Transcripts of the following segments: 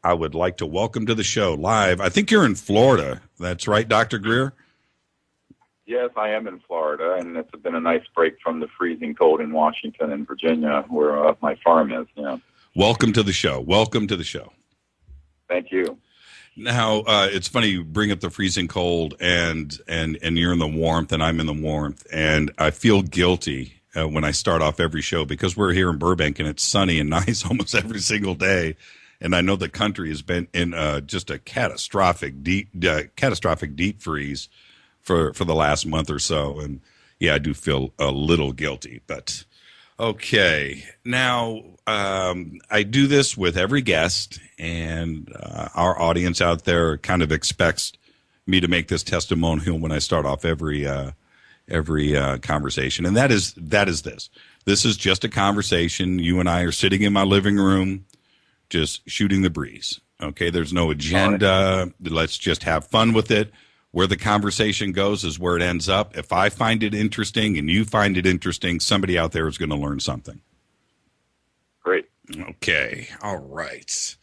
I would like to welcome to the show live. I think you're in Florida. That's right, Dr. Greer? Yes, I am in Florida, and it's been a nice break from the freezing cold in Washington and Virginia, where my farm is. Yeah. Welcome to the show. Welcome to the show. Thank you. Now, it's funny you bring up the freezing cold, and you're in the warmth, and I'm in the warmth, and I feel guilty when I start off every show because we're here in Burbank, and it's sunny and nice almost every single day, and I know the country has been in just a catastrophic deep freeze for the last month or so, and yeah, I do feel a little guilty, but okay. Now, I do this with every guest, and our audience out there kind of expects me to make this testimonial when I start off every conversation, and that is this. This is just a conversation. You and I are sitting in my living room, just shooting the breeze. Okay, there's no agenda. Let's just have fun with it. Where the conversation goes is where it ends up. If I find it interesting and you find it interesting, somebody out there is going to learn something. Great. Okay. All right.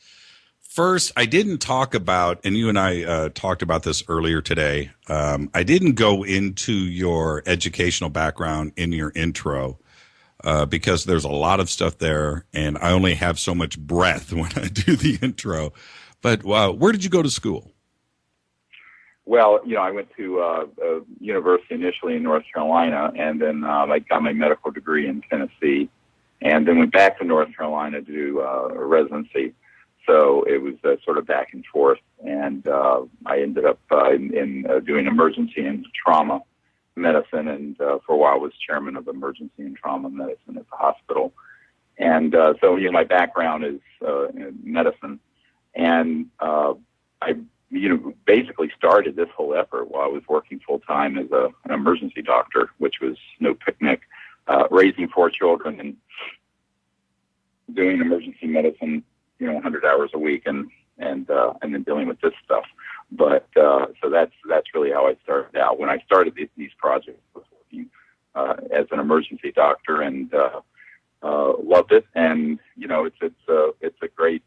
First, I didn't talk about, and you and I talked about this earlier today, I didn't go into your educational background in your intro because there's a lot of stuff there, and I only have so much breath when I do the intro. But where did you go to school? Well, I went to a university initially in North Carolina, and then I got my medical degree in Tennessee, and then went back to North Carolina to do a residency. So it was sort of back and forth, and I ended up in doing emergency and trauma medicine, and for a while was chairman of emergency and trauma medicine at the hospital. And so, my background is in medicine, and I basically started this whole effort while I was working full-time as an emergency doctor, which was no picnic, raising 4 children and doing emergency medicine, 100 hours a week and then dealing with this stuff. But so that's really how I started out. When I started these projects, I was working as an emergency doctor and loved it. And, it's a great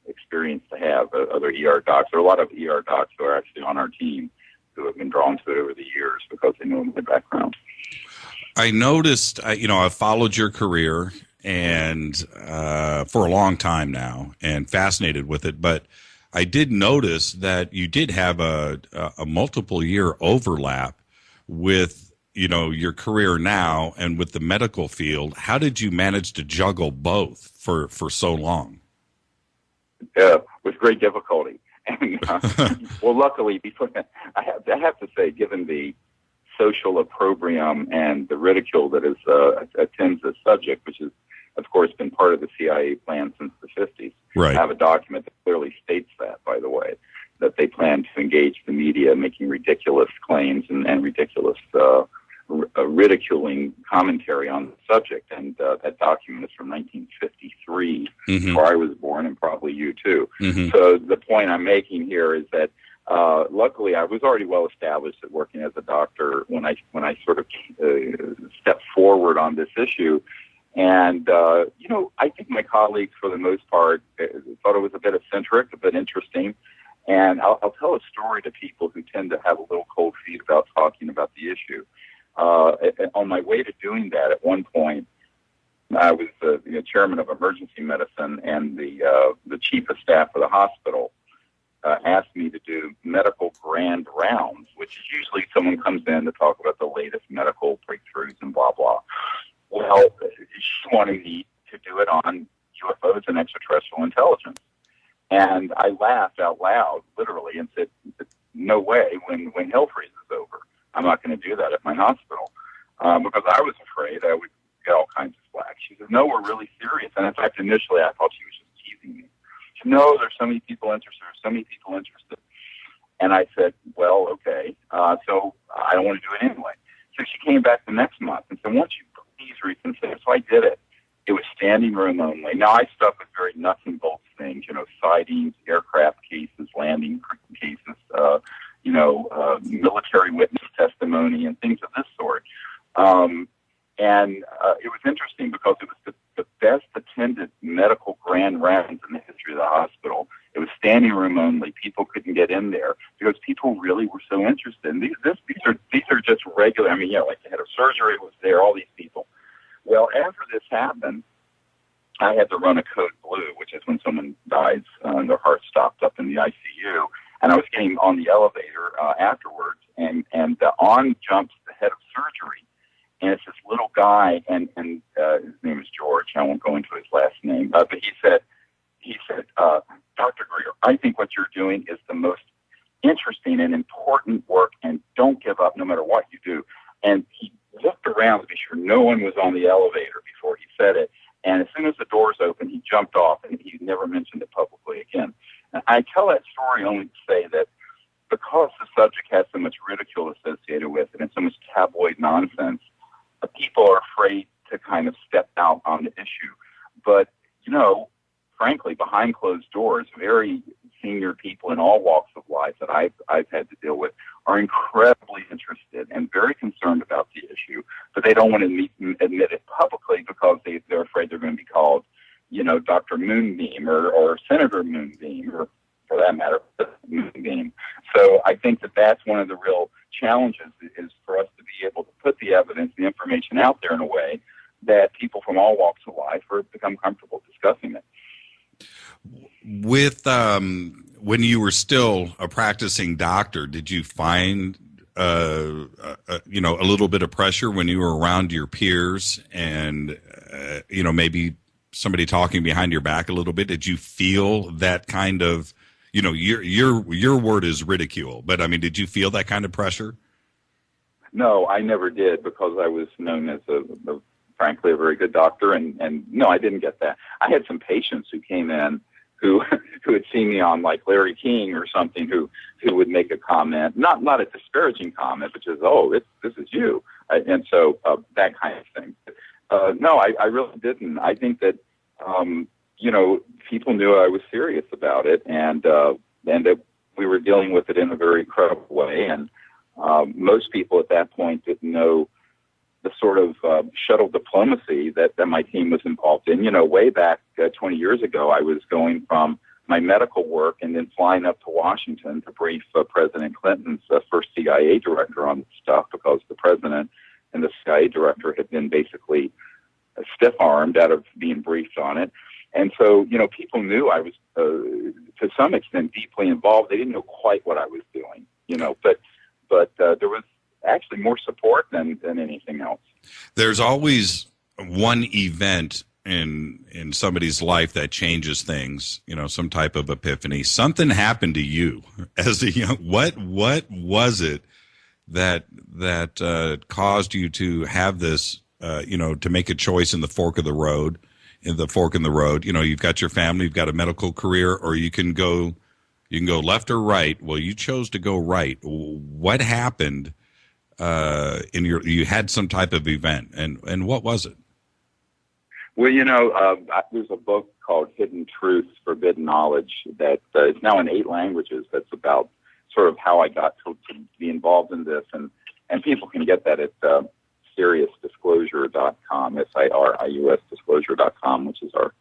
experience to have. Other ER docs. There are a lot of ER docs who are actually on our team who have been drawn to it over the years because they know my background. I noticed, I've followed your career and for a long time now and fascinated with it, but I did notice that you did have a multiple year overlap with, your career now and with the medical field. How did you manage to juggle both for so long? With great difficulty. And, well, luckily, I have to say, given the social opprobrium and the ridicule that attends this subject, which has, of course, been part of the CIA plan since the 50s. Right. I have a document that clearly states that, by the way, that they plan to engage the media making ridiculous claims and ridiculous ridiculing commentary on the subject. And that document is from 1953, before I was born, and probably you too. So the point I'm making here is that luckily I was already well established at working as a doctor when I sort of stepped forward on this issue. And, I think my colleagues, for the most part, thought it was a bit eccentric, a bit interesting. And I'll tell a story to people who tend to have a little cold feet about talking about the issue. On my way to doing that, at one point, I was the chairman of emergency medicine, and the chief of staff of the hospital asked me to do medical grand rounds, which is usually someone comes in to talk about the latest medical breakthroughs and blah, blah. Well, she wanted me to do it on UFOs and extraterrestrial intelligence. And I laughed out loud, literally, and said, no way, when hell freezes over, I'm not going to do that at my hospital, because I was afraid I would get all kinds of flack. She said, no, we're really serious. And in fact, initially I thought she was just teasing me. She said, no, there's so many people interested. And I said, well, okay, so I don't want to do it anyway. So she came back the next month and said, won't you please reconsider? So I did it. It was standing room only. Now, I stuck with very nuts and bolts things, sightings, aircraft cases, landing cases, military witness testimony and things of this sort. And it was interesting because it was the best attended medical grand rounds in the history of the hospital. standing room only. People couldn't get in there because people really were so interested. And these are just regular. I mean, like the head of surgery was there, all these people. Well, after this happened, I had to run a code blue, which is when someone dies and their heart stopped up in the ICU. And I was getting on the elevator afterwards, and on jumps the head of surgery. And it's this little guy, and his name is George. I won't go into his last name, but he said, Dr. Greer, I think what you're doing is the most interesting and important work, and don't give up no matter what you do. And he looked around to be sure no one was on the elevator before he said it. And as soon as the doors opened, he jumped off, and he never mentioned it publicly again. And I tell that story only to say that because the subject has so much ridicule associated with it and so much tabloid nonsense, people are afraid to kind of step out on the issue. But, frankly, behind closed doors, very senior people in all walks of life that I've had to deal with are incredibly interested and very concerned about the issue, but they don't want to admit it publicly because they're afraid they're going to be called, Dr. Moonbeam or Senator Moonbeam, or for that matter, Moonbeam. So I think that's one of the real challenges is for us to be able to put the evidence, the information out there in a way that people from all walks of life become comfortable discussing it. With when you were still a practicing doctor, did you find a little bit of pressure when you were around your peers and maybe somebody talking behind your back a little bit? Did you feel that kind of your word is ridicule, but I mean, did you feel that kind of pressure? No, I never did, because I was known as frankly, a very good doctor, and no, I didn't get that. I had some patients who came in who had seen me on like Larry King or something, who would make a comment, not a disparaging comment, but just, this is you, and so that kind of thing. No, I really didn't. I think that people knew I was serious about it, and that we were dealing with it in a very credible way, and most people at that point didn't know the sort of shuttle diplomacy that my team was involved in. Way back 20 years ago, I was going from my medical work and then flying up to Washington to brief President Clinton's first CIA director on stuff, because the president and the CIA director had been basically stiff-armed out of being briefed on it. And so, people knew I was, to some extent, deeply involved. They didn't know quite what I was doing, but there was actually more support than anything else. There's always one event in somebody's life that changes things, some type of epiphany. Something happened to you as a young, what was it that caused you to have this, to make a choice in the fork in the road? You've got your family, you've got a medical career, or you can go left or right. Well, you chose to go right. What happened you had some type of event, and what was it? Well, there's a book called Hidden Truths, Forbidden Knowledge that is now in 8 languages. That's about sort of how I got to be involved in this, and people can get that at SIRIUSdisclosure.com, SIRIUS disclosure.com, which is our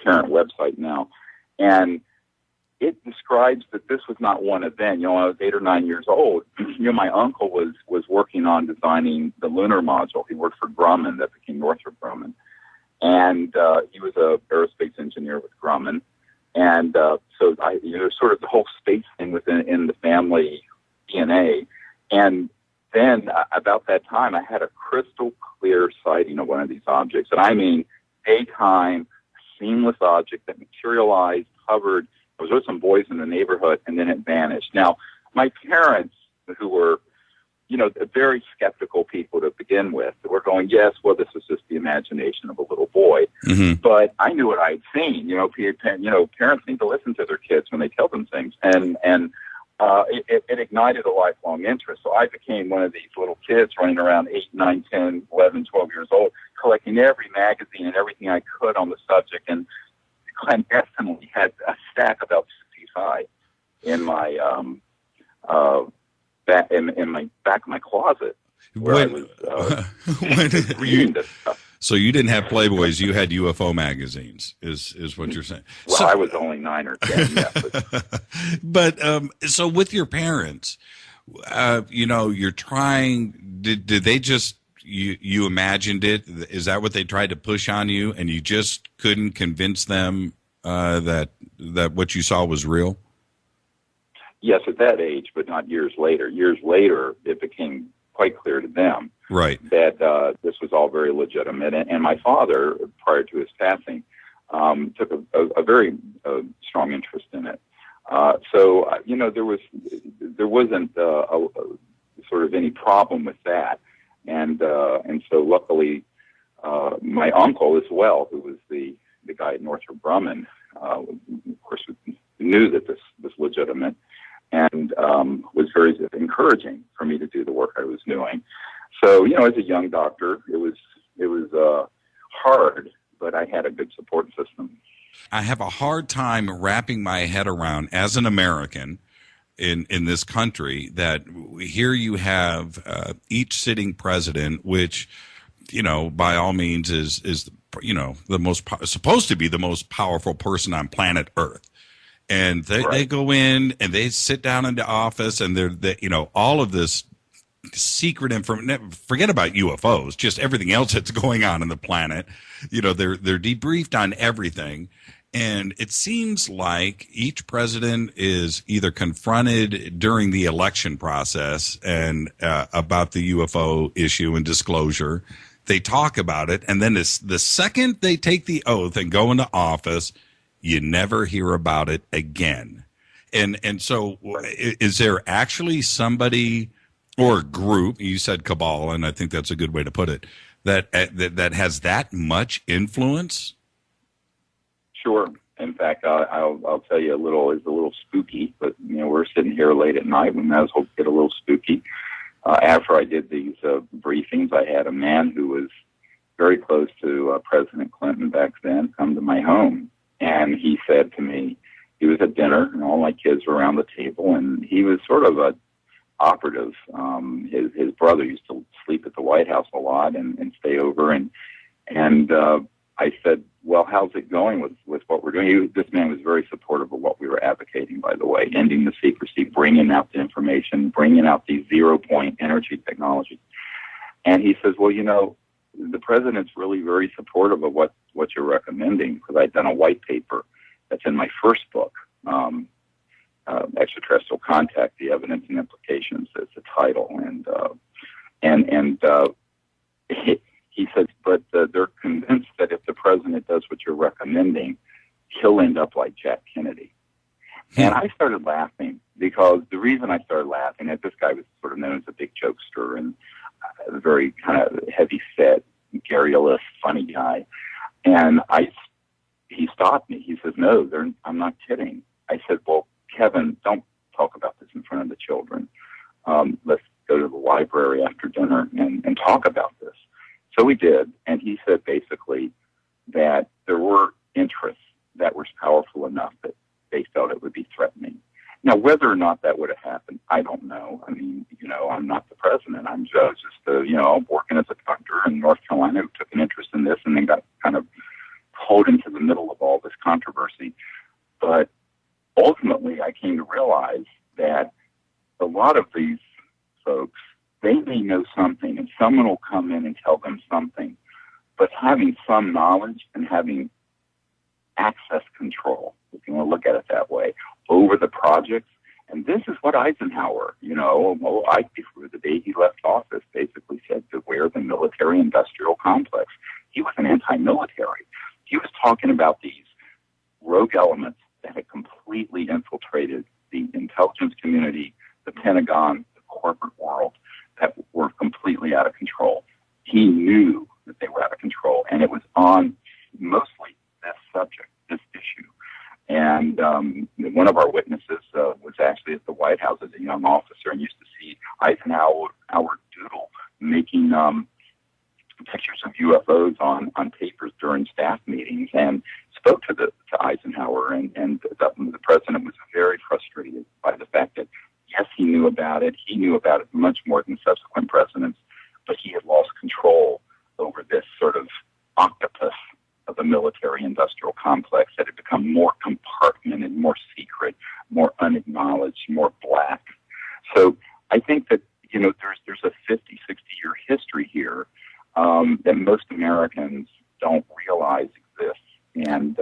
parent website now. And it describes that this was not one event. I was 8 or 9 years old. My uncle was working on designing the lunar module. He worked for Grumman, that became Northrop Grumman. And he was a aerospace engineer with Grumman. And so there's sort of the whole space thing within the family DNA. And then about that time, I had a crystal clear sighting of one of these objects. And I mean, daytime, seamless object that materialized, hovered. I was with some boys in the neighborhood, and then it vanished. Now, my parents, who were, very skeptical people to begin with, were going, yes, well, this is just the imagination of a little boy. Mm-hmm. But I knew what I'd seen. Parents need to listen to their kids when they tell them things. And it ignited a lifelong interest. So I became one of these little kids running around 8, 9, 10, 11, 12 years old, collecting every magazine and everything I could on the subject, and clandestinely had a stack about 65 in my back of my closet, where I was reading this stuff. So you didn't have Playboys, you had UFO magazines, is what you're saying. Well, so, I was only 9 or 10, yeah. But so with your parents, you're trying, did they just, you imagined it? Is that what they tried to push on you, and you just couldn't convince them that what you saw was real? Yes, at that age, but not years later. Years later, it became quite clear to them that this was all very legitimate. And my father, prior to his passing, took a very strong interest in it. So there wasn't sort of any problem with that. And so luckily, my uncle as well, who was the guy at Northrop Grumman, of course, knew that this was legitimate, and was very encouraging for me to do the work I was doing. So, as a young doctor, it was hard, but I had a good support system. I have a hard time wrapping my head around, as an American in this country, that here you have each sitting president, which, by all means is the most supposed to be the most powerful person on planet Earth. And they go in and they sit down into office, and they're all of this secret information. Forget about UFOs, just everything else that's going on the planet. They're debriefed on everything, and it seems like each president is either confronted during the election process and about the UFO issue and disclosure. They talk about it, and then the second they take the oath and go into office, you never hear about it again. And so is there actually somebody or a group, you said cabal, and I think that's a good way to put it, that has that much influence? Sure. In fact, I'll tell you it's a little spooky, but, we're sitting here late at night. We might as well get a little spooky. After I did these briefings, I had a man who was very close to President Clinton back then come to my home. And he said to me, he was at dinner, and all my kids were around the table, and he was sort of a operative. His brother used to sleep at the White House a lot and stay over. And I said, well, how's it going with what we're doing? This man was very supportive of what we were advocating, by the way, ending the secrecy, bringing out the information, bringing out these 0-point energy technologies. And he says, well, the president's really very supportive of what you're recommending, because I'd done a white paper that's in my first book, Extraterrestrial Contact, The Evidence and Implications, is the title. And he says, but they're convinced that if the president does what you're recommending, he'll end up like Jack Kennedy. And I started laughing, because the reason I started laughing is this guy was sort of known as a big jokester and a very kind of heavy-set, garrulous, funny guy. And he stopped me. He says, no, I'm not kidding. I said, well, Kevin, don't talk about this in front of the children. Let's go to the library after dinner and talk about this. So we did, and he said basically that there were interests that were powerful enough that they felt it would be threatening. Now, whether or not that would have happened, I don't know. I mean, I'm not the president. I'm just working as a doctor in North Carolina who took an interest in this and then got kind of pulled into the middle of all this controversy. But ultimately, I came to realize that a lot of these folks, they may know something, and someone will come in and tell them something. But having some knowledge and having access control, if you want to look at it that way, over the projects. And this is what Eisenhower, before the day he left office, basically said, beware the military-industrial complex. He was an anti-military. He was talking about these rogue elements that had completely infiltrated the intelligence community, the Pentagon, the corporate world, that were completely out of control. He knew that they were out of control, and it was on mostly this subject, this issue. And one of our witnesses was actually at the White House as a young officer and used to see Eisenhower doodle making pictures of UFOs on papers during staff meetings, and spoke to Eisenhower. And the president was very frustrated by the fact that, yes, he knew about it. He knew about it much more than subsequent presidents, but he had lost control over this sort of classified, more unacknowledged, more black. So I think that, there's a 50, 60-year history here that most Americans don't realize exists. And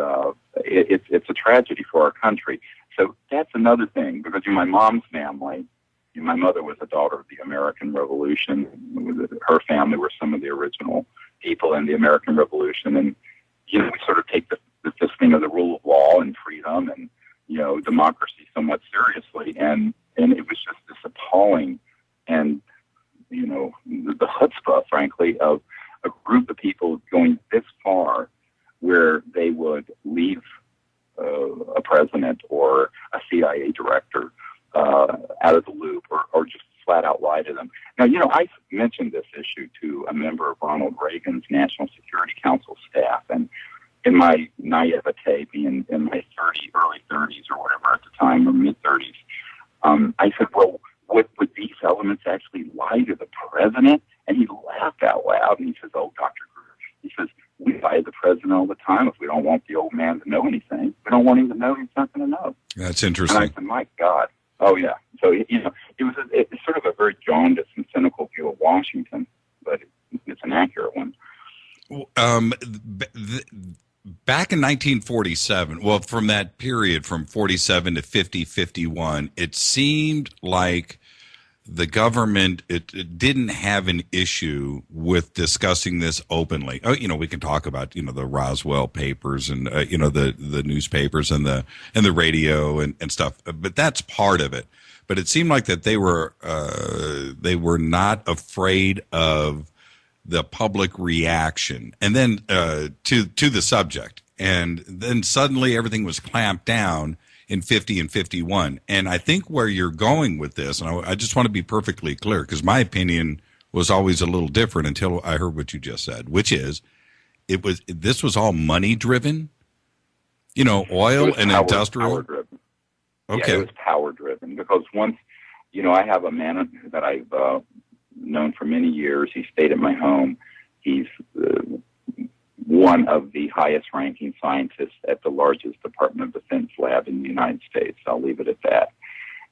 it's a tragedy for our country. So that's another thing, because in my mom's family, my mother was a daughter of the American Revolution. Her family were some of the original people in the American Revolution. And, we sort of take this thing of the rule of law and freedom and, democracy somewhat seriously. And it was just this appalling and, the chutzpah, frankly, of a group of people going this far where they would leave a president or a CIA director out of the loop or just flat out lie to them. Now, I mentioned this issue to a member of Ronald Reagan's National Security Council staff, and in my naivete, being in my early 30s or whatever at the time, or mid-30s, I said, well, would these elements actually lie to the president? And he laughed out loud, and he says, oh, Dr. Greer, he says, we lie to the president all the time if we don't want the old man to know anything. We don't want him to know he's not going to know. That's interesting. And I said, my God. Oh, yeah. So, it's sort of a very jaundiced and cynical view of Washington, but it's an accurate one. Back in 1947, well, from that period, from 47 to 50, 51, it seemed like the government it didn't have an issue with discussing this openly. Oh, we can talk about the Roswell papers and the newspapers and the radio and stuff, but that's part of it. But it seemed like that they were not afraid of the public reaction, and then to the subject, and then suddenly everything was clamped down in 50 and 51. And I think where you're going with this, and I just want to be perfectly clear, because my opinion was always a little different until I heard what you just said, which is this was all money driven, oil and industrial. Power driven. Okay. Yeah, it was power driven, because once, I have a man that I've known for many years. He stayed at my home. He's one of the highest ranking scientists at the largest Department of Defense lab in the United States. I'll leave it at that.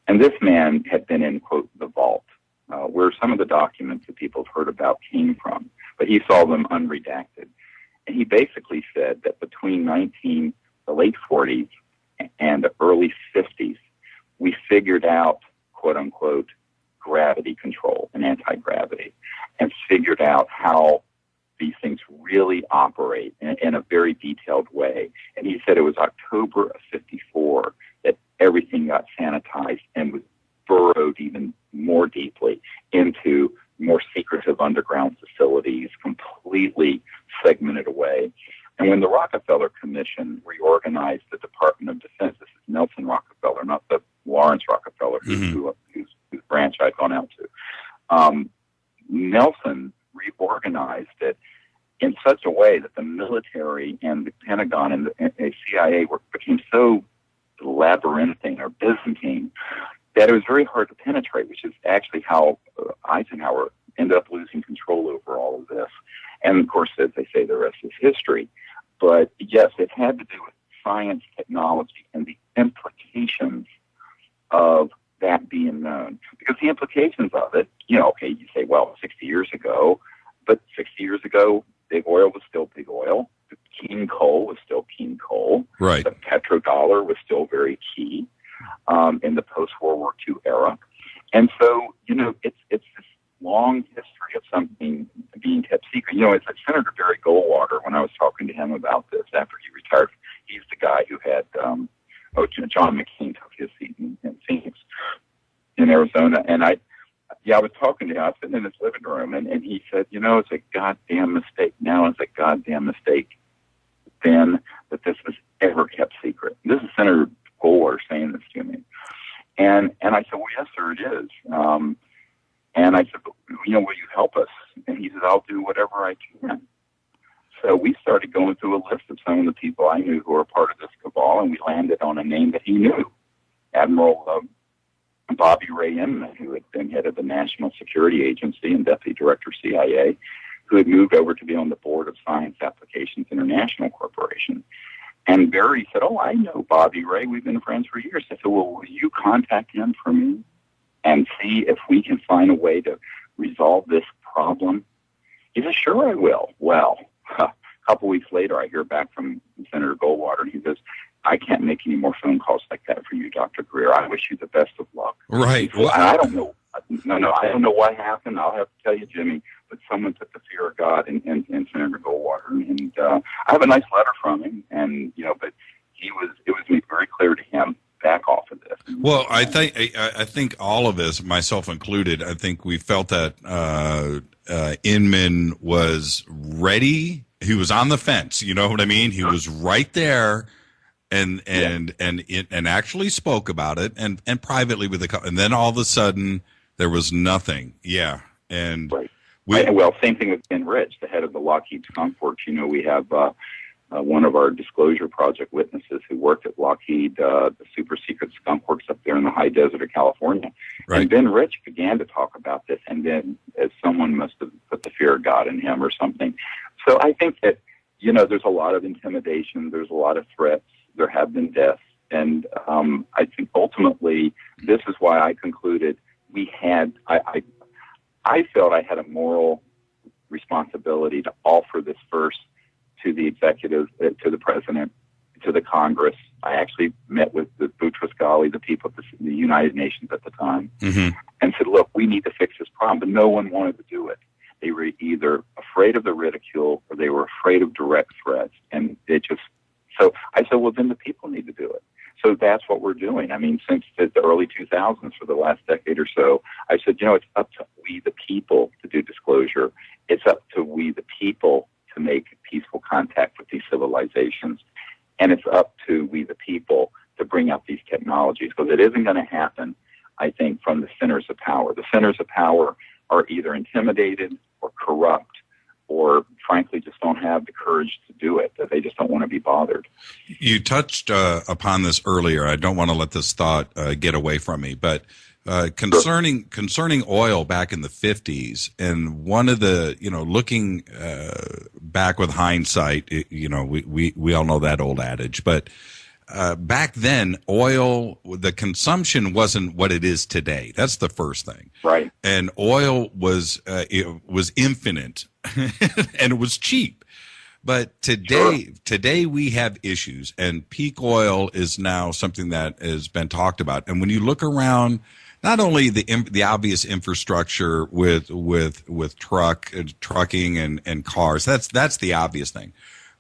And this man had been in, quote, the vault, where some of the documents that people have heard about came from, but he saw them unredacted. And he basically said that between the late 40s and the early 50s, we figured out, quote unquote, gravity control and anti-gravity, and figured out how these things really operate in a very detailed way. And he said it was October of 54 that everything got sanitized and was burrowed even more deeply into more secretive underground facilities, completely segmented away. And when the Rockefeller Commission reorganized the Department of Defense, this is Nelson Rockefeller, not the Lawrence Rockefeller, whose branch I'd gone out to. Nebson reorganized it in such a way that the military and the Pentagon and the CIA became so labyrinthine or Byzantine that it was very hard to penetrate, which is actually how Eisenhower ended up losing control over all of this. And, of course, as they say, the rest is history. But, yes, it had to do with science, technology, and the implications of that being known. Because the implications of it, okay, you say, well, 60 years ago, but 60 years ago, big oil was still big oil. The king coal was still king coal. Right. The petrodollar was still very key in the post-World War II era. And so, it's this long history of something being kept secret. It's like Senator Barry Goldwater, when I was talking to him about this after he retired, he's the guy who had, John McCain took his seat in Phoenix, in Arizona. And I was talking to him. I was sitting in his living room, and he said, it's a goddamn mistake. Now it's a goddamn mistake then that this was ever kept secret. This is Senator Goldwater saying this to me. And I said, well, yes, sir, it is. And I said, will you help us? And he said, I'll do whatever I can. So we started going through a list of some of the people I knew who were part of this cabal, and we landed on a name that he knew, Admiral Bobby Ray Inman, who had been head of the National Security Agency and Deputy Director CIA, who had moved over to be on the board of Science Applications International Corporation. And Barry said, "Oh, I know Bobby Ray. We've been friends for years." I said, "Well, will you contact him for me and see if we can find a way to resolve this problem?" He said, "Sure, I will." Well, a couple weeks later, I hear back from Senator Goldwater, and he says, "I can't make any more phone calls like that for you, Dr. Greer. I wish you the best of luck." Right. Well, I don't know. No, I don't know what happened. I'll have to tell you, Jimmy, but someone took the fear of God in Senator Goldwater. And I have a nice letter from him, and, but it was made very clear to him, back off of this. Well, I think all of us, myself included, I think we felt that Inman was ready. He was on the fence. You know what I mean? He was right there. And actually spoke about it and privately with and then all of a sudden there was nothing. Yeah. And right. Same thing with Ben Rich, the head of the Lockheed Skunk Works. We have one of our disclosure project witnesses who worked at Lockheed, the super secret skunk works up there in the high desert of California. Right. And Ben Rich began to talk about this, and then as someone must have put the fear of God in him or something. So I think that, there's a lot of intimidation. There's a lot of threats. There have been deaths. And I think ultimately this is why I concluded I felt I had a moral responsibility to offer this first to the executive, to the president, to the Congress. I actually met with the Boutros Ghali, the people at the United Nations at the time, and said, "Look, we need to fix this problem." But no one wanted to do it. They were either afraid of the ridicule or they were afraid of direct threats. And so I said, well, then the people need to do it. So that's what we're doing. I mean, since the early 2000s, for the last decade or so, I said, it's up to we, the people, to do disclosure. It's up to we, the people, to make peaceful contact with these civilizations. And it's up to we, the people, to bring out these technologies, because it isn't going to happen, I think, from the centers of power. The centers of power are either intimidated or corrupt, or frankly just don't have the courage to do it, that they just don't want to be bothered. You touched upon this earlier. I don't want to let this thought get away from me, but concerning oil back in the 50s, and one of the, looking back with hindsight, we all know that old adage, but back then, oil, the consumption wasn't what it is today. That's the first thing. Right. And oil was infinite and it was cheap. But today we have issues, and peak oil is now something that has been talked about. And when you look around, not only the obvious infrastructure with trucking and cars, that's the obvious thing.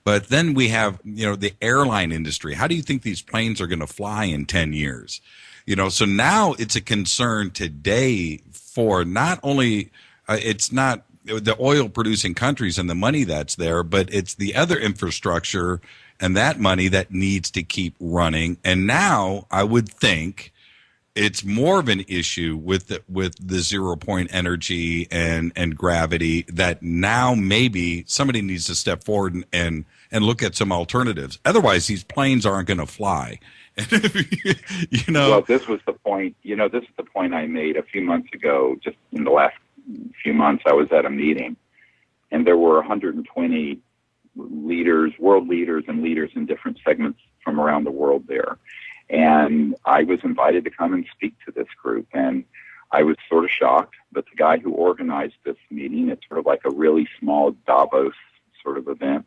But then we have, the airline industry. How do you think these planes are going to fly in 10 years? So now it's a concern today for not only, it's not the oil producing countries and the money that's there, but it's the other infrastructure and that money that needs to keep running. And now I would think it's more of an issue with the 0 point energy and gravity, that now maybe somebody needs to step forward and look at some alternatives. Otherwise, these planes aren't going to fly. Well, this was the point. This is the point I made a few months ago. Just in the last few months, I was at a meeting, and there were 120 leaders, world leaders, and leaders in different segments from around the world there. And I was invited to come and speak to this group, and I was sort of shocked. But the guy who organized this meeting, it's sort of like a really small Davos sort of event,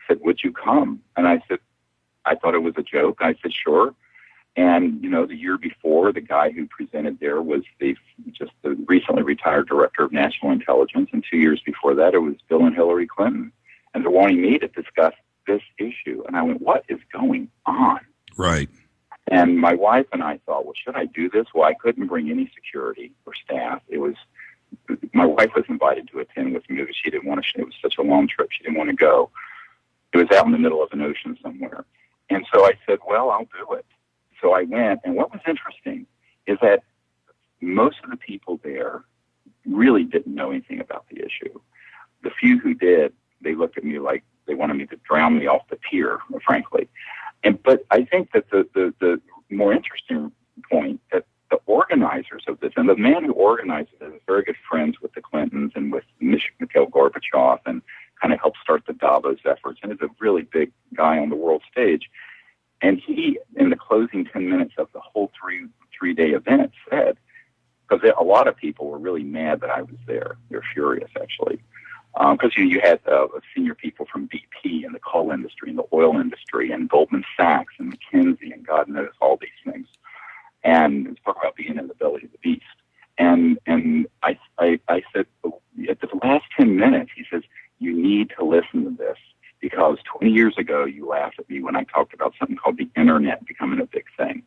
said, "Would you come?" And I said, I thought it was a joke. I said, "Sure." And, the year before, the guy who presented there was the recently retired director of national intelligence. And 2 years before that, it was Bill and Hillary Clinton. And they're wanting me to discuss this issue. And I went, what is going on? Right. And my wife and I thought, well, should I do this? Well, I couldn't bring any security or staff. My wife was invited to attend with me because she didn't want to. It was such a long trip. She didn't want to go. It was out in the middle of an ocean somewhere. And so I said, well, I'll do it. So I went. And what was interesting is that most of the people there really didn't know anything about the issue. The few who did, they looked at me like they wanted me to drown me off the pier, frankly. But I think that the more interesting point, that the organizers of this, and the man who organized it is very good friends with the Clintons and with Mikhail Gorbachev, and kind of helped start the Davos efforts, and is a really big guy on the world stage. And he, in the closing 10 minutes of the whole three-day event, said, because a lot of people were really mad that I was there. They're furious, actually. Because you had senior people from BP and the coal industry and the oil industry and Goldman Sachs and McKinsey and God knows all these things. And talk about being in the belly of the beast. And I said, at the last 10 minutes, he says, you need to listen to this because 20 years ago you laughed at me when I talked about something called the internet becoming a big thing.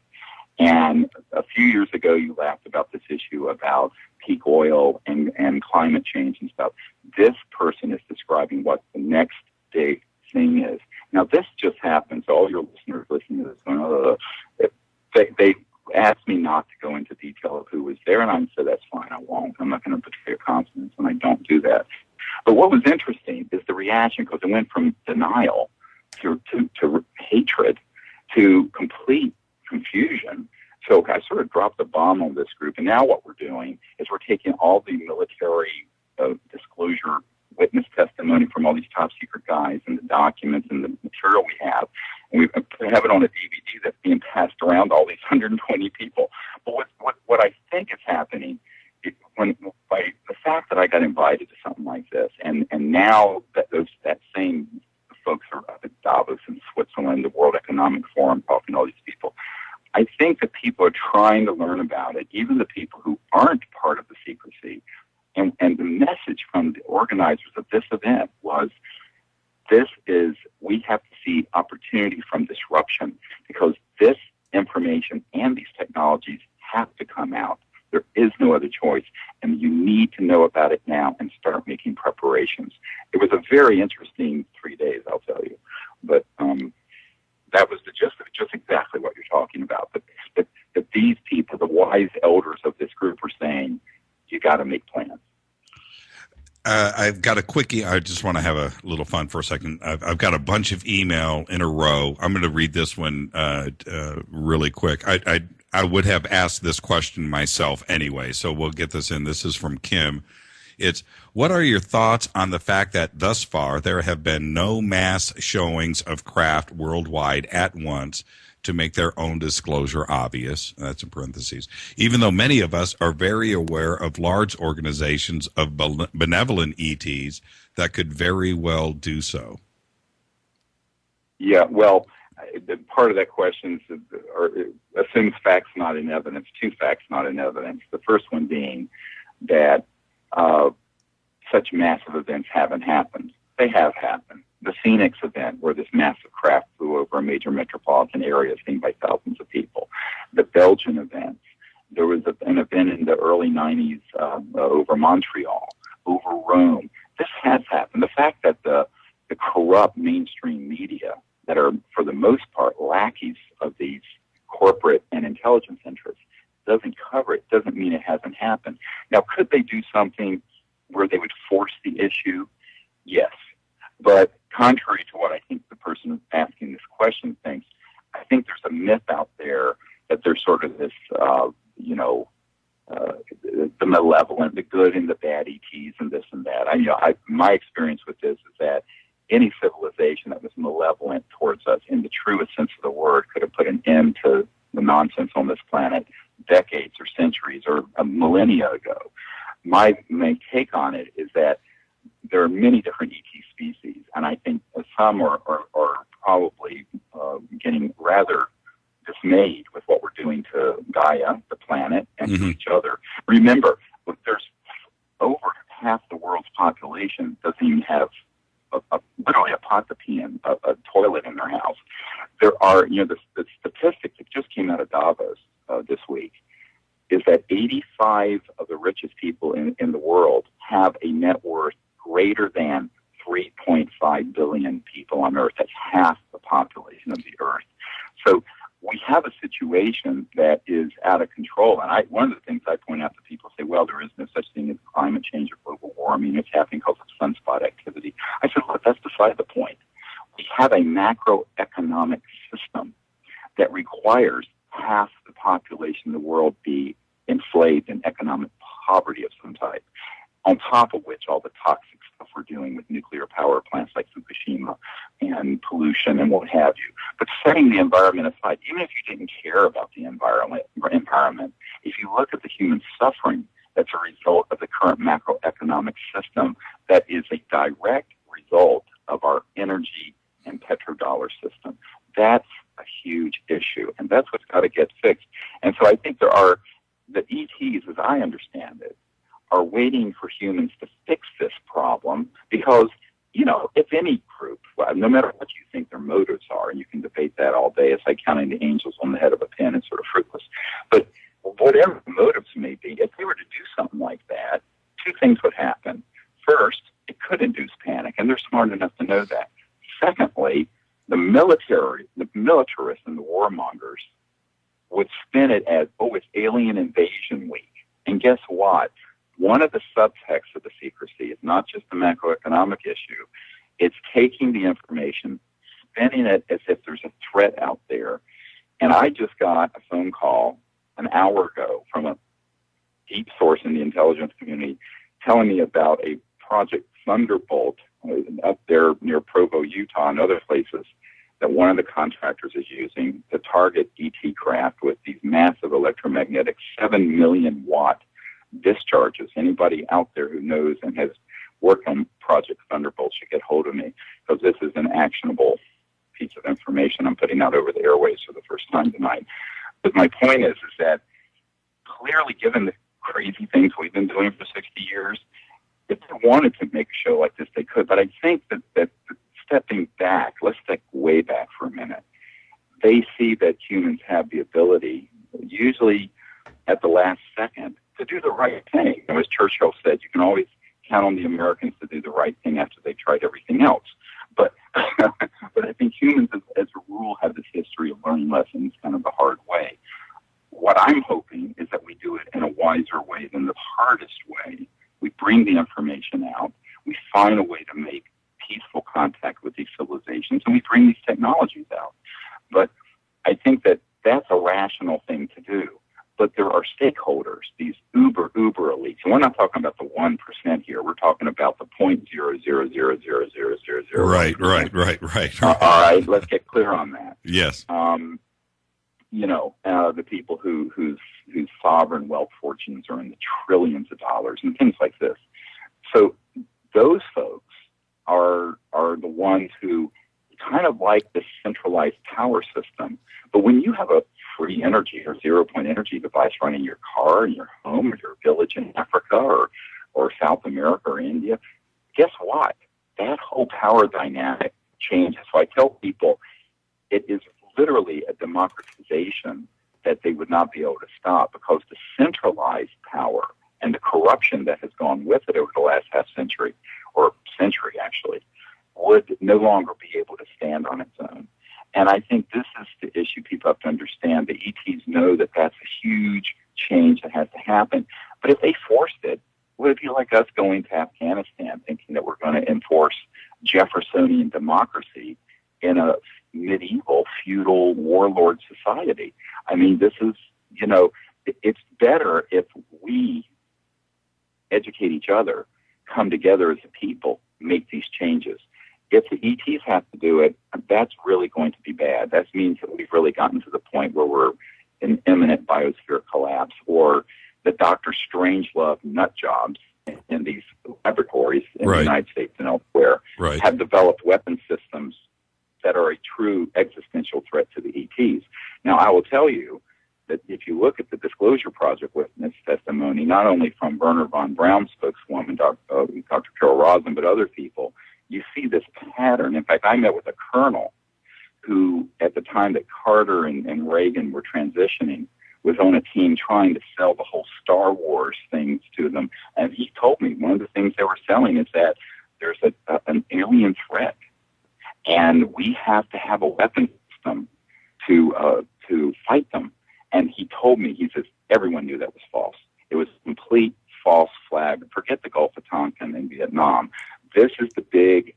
And a few years ago you laughed about this issue about peak oil and climate change and stuff. This person is describing what the next big thing is. Now, this just happened, so all your listeners listening to this going, they asked me not to go into detail of who was there, and I said, that's fine, I won't. I'm not going to betray your confidence, and I don't do that. But what was interesting is the reaction, because it went from denial to hatred to complete confusion. So I sort of dropped the bomb on this group, and now what we're doing is we're taking all the military disclosure witness testimony from all these top secret guys and the documents and the material we have, and we have it on a DVD that's being passed around to all these 120 people. But what I think is happening, by the fact that I got invited to something like this, and now that same folks are up at Davos in Switzerland, the World Economic Forum, talking to all these people, I think that people are trying to learn about it, even the people who aren't part of the secrecy. And the message from the organizers of this event was, we have to see opportunity from disruption because this information and these technologies have to come out. There is no other choice, and you need to know about it now and start making preparations. It was a very interesting 3 days, I'll tell you. But that was the gist of it, just exactly what you're talking about. But these people, the wise elders of this group, are saying, you got to make plans. I've got a quickie. I just want to have a little fun for a second. I've got a bunch of email in a row. I'm going to read this one really quick. I would have asked this question myself anyway, so we'll get this in. This is from Kim. It's, what are your thoughts on the fact that thus far there have been no mass showings of craft worldwide at once to make their own disclosure obvious? That's in parentheses. Even though many of us are very aware of large organizations of benevolent ETs that could very well do so. Yeah, well, part of that question assumes facts not in evidence, two facts not in evidence. The first one being that such massive events haven't happened. They have happened. The Phoenix event, where this massive craft flew over a major metropolitan area seen by thousands of people. The Belgian events. There was an event in the early 90s over Montreal, over Rome. This has happened. The fact that the corrupt mainstream media that are, for the most part, lackeys of these corporate and intelligence interests doesn't cover it doesn't mean it hasn't happened. Now, could they do something where they would force the issue? Yes. But contrary to what I think the person asking this question thinks, I think there's a myth out there that there's sort of this, the malevolent, the good and the bad ETs and this and that. My experience with this is that any civilization that was malevolent towards us in the truest sense of the word could have put an end to the nonsense on this planet decades or centuries or a millennia ago. My main take on it is that there are many different ET species, and I think some are probably getting rather dismayed with what we're doing to Gaia, the planet, and to each other. Remember, there's over half the world's population doesn't even have literally a pot to pee in, a toilet in their house. There are, the statistic that just came out of Davos this week is that 85 of the richest people in the world have a net worth greater than 3.5 billion people on Earth. That's half the population of the Earth. So we have a situation that is out of control. And one of the things I point out to people say, well, there is no such thing as climate change or global warming. It's happening because of sunspot activity. I said, look, that's beside the point. We have a macroeconomic system that requires half the population of the world be enslaved in economic poverty of some type. on top of which all the toxic stuff we're dealing with nuclear power plants like Fukushima and pollution and what have you. But setting the environment aside, even if you didn't care about the environment, if you look at the human suffering that's a result of the current macroeconomic system that is a direct result of our energy and petrodollar system, that's a huge issue, and that's what's got to get fixed. And so I think the ETs, as I understand it, are waiting for humans to fix this problem because, if any group, no matter what you think their motives are, and you can debate that all day, it's like counting the angels on the head of a pin, it's sort of fruitless. But whatever the motives may be, if they were to do something like that, two things would happen. First, it could induce panic, and they're smart enough to know that. Secondly, the militarists and the warmongers would spin it as, it's alien invasion week. And guess what? One of the subtexts of the secrecy is not just the macroeconomic issue. It's taking the information, spinning it as if there's a threat out there. And I just got a phone call an hour ago from a deep source in the intelligence community telling me about a project Thunderbolt up there near Provo, Utah, and other places that one of the contractors is using to target ET craft with these massive electromagnetic 7 million watt discharges. Anybody out there who knows and has worked on Project Thunderbolt should get hold of me, because this is an actionable piece of information I'm putting out over the airways for the first time tonight. But my point is that clearly, given the crazy things we've been doing for 60 years, if they wanted to make a show like this, they could. But I think that stepping back, let's step way back for a minute, they see that humans have the ability, usually at the last second, to do the right thing. As Churchill said, you can always count on the Americans to do the right thing after they tried everything else. But but I think humans, as a rule, have this history of learning lessons kind of the hard way. What I'm hoping is that we do it in a wiser way than the hardest way. We bring the information out. We find a way to make peaceful contact with these civilizations, and we bring these technologies out. But I think that that's a rational thing to do. But there are stakeholders, these uber elites. And we're not talking about the 1% here. We're talking about the 0.0000000. Right. All right, let's get clear on that. Yes. The people whose sovereign wealth fortunes are in the trillions of dollars and things like this. So those folks are the ones who kind of like this centralized power system. But when you have a free energy or 0-point energy device running your car in your home or your village in Africa or South America or India, guess what? That whole power dynamic changes. So I tell people it is literally a democratization that they would not be able to stop, because the centralized power and the corruption that has gone with it over the last half century, or century actually, would no longer be able to stand on its own. And I think this is the issue people have to understand. The ETs know that that's a huge change that has to happen. But if they forced it, would it be like us going to Afghanistan thinking that we're going to enforce Jeffersonian democracy in a medieval, feudal, warlord society? I mean, this is, it's better if we educate each other, come together as a people, make these changes. If the ETs have to do it, that's really going to be bad. That means that we've really gotten to the point where we're in imminent biosphere collapse, or the Dr. Strangelove nut jobs in these laboratories in the United States and elsewhere have developed weapon systems that are a true existential threat to the ETs. Now, I will tell you that if you look at the Disclosure Project witness testimony, not only from Werner von Braun's spokeswoman, Dr. Carol Rosin, but other people, you see this pattern. In fact, I met with a colonel who, at the time that Carter and Reagan were transitioning, was on a team trying to sell the whole Star Wars things to them. And he told me one of the things they were selling is that there's an alien threat, and we have to have a weapon system to fight them. And he told me, he says, everyone knew that was false. It was a complete false flag. Forget the Gulf of Tonkin and Vietnam. This is the big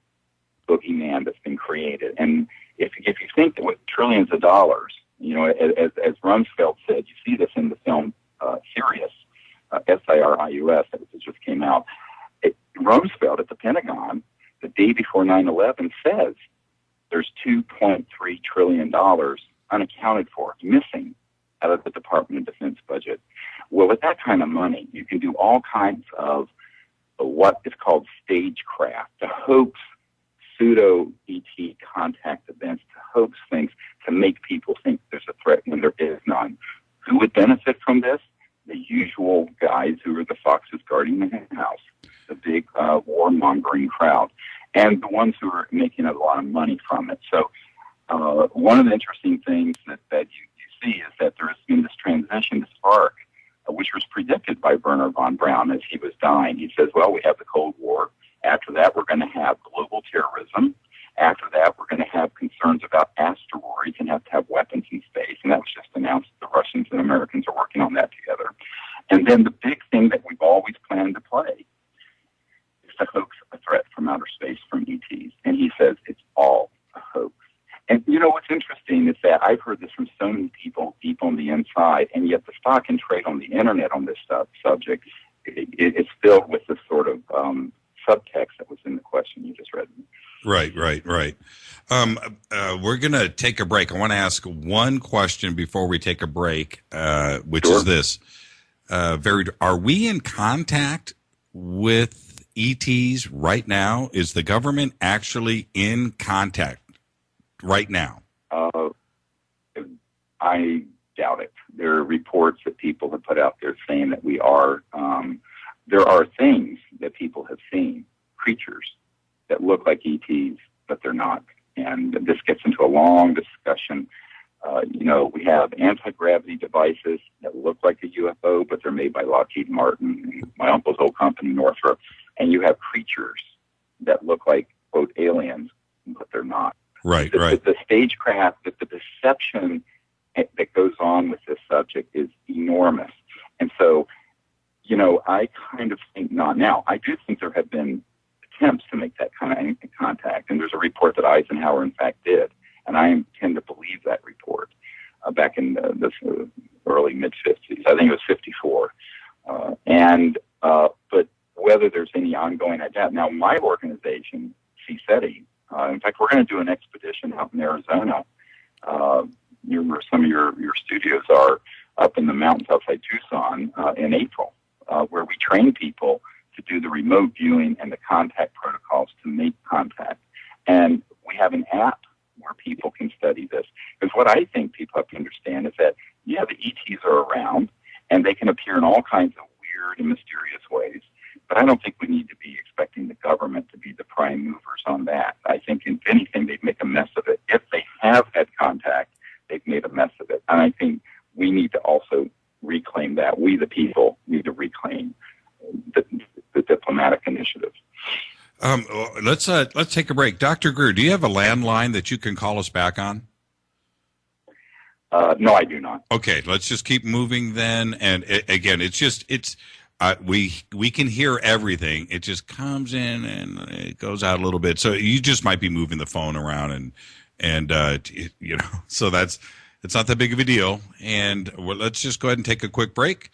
boogeyman that's been created. And if you think that with trillions of dollars, as Rumsfeld said, you see this in the film SIRIUS, SIRIUS, that just came out. Rumsfeld at the Pentagon, the day before 9/11, says there's $2.3 trillion unaccounted for, missing out of the Department of Defense budget. Well, with that kind of money, you can do all kinds of what is called stagecraft, to hoax pseudo-ET contact events, to hoax things, to make people think there's a threat when there is none. Who would benefit from this? The usual guys who are the foxes guarding the hen house, the big warmongering crowd, and the ones who are making a lot of money from it. So one of the interesting things that you see is that there has been this transition, this arc, which was predicted by Werner von Braun as he was dying. He says, well, we have the Cold War. After that, we're going to have global terrorism. After that, we're going to have concerns about asteroids and have to have weapons in space. And that was just announced that the Russians and Americans are working on that together. And then the big thing that we've always planned to play is to hoax a threat from outer space from ETs. And he says it's all a hoax. And you know what's interesting is that I've heard this from so many people deep on the inside, and yet the stock and trade on the internet on this subject it's filled with this sort of subtext that was in the question you just read. Right. We're going to take a break. I want to ask one question before we take a break, which Sure. is this. Are we in contact with ETs right now? Is the government actually in contact right now? I doubt it. There are reports that people have put out there saying that we are. There are things that people have seen, creatures that look like ETs, but they're not. And this gets into a long discussion. We have anti-gravity devices that look like a UFO, but they're made by Lockheed Martin and my uncle's old company, Northrop. And you have creatures that look like, quote, aliens, but they're not. Right. The stagecraft, the deception that goes on with this subject is enormous. And so, I kind of think not. Now, I do think there have been attempts to make that kind of contact, and there's a report that Eisenhower, in fact, did, and I tend to believe that report back in the early mid-50s. I think it was 54. But whether there's any ongoing, I doubt. Now, my organization, CSETI, in fact, we're going to do an expedition out in Arizona. Where some of your studios are up in the mountains outside Tucson in April, where we train people to do the remote viewing and the contact protocols to make contact. And we have an app where people can study this. Because what I think people have to understand is that, the ETs are around, and they can appear in all kinds of weird and mysterious ways. But I don't think we need to be expecting the government to be the prime movers on that. I think, if anything, they'd make a mess of it. If they have had contact, they've made a mess of it. And I think we need to also reclaim that. We, the people, need to reclaim the diplomatic initiative. Let's take a break. Dr. Greer, do you have a landline that you can call us back on? No, I do not. Okay, let's just keep moving then. And again, we can hear everything. It just comes in and it goes out a little bit. So you just might be moving the phone around and so it's not that big of a deal. And let's just go ahead and take a quick break.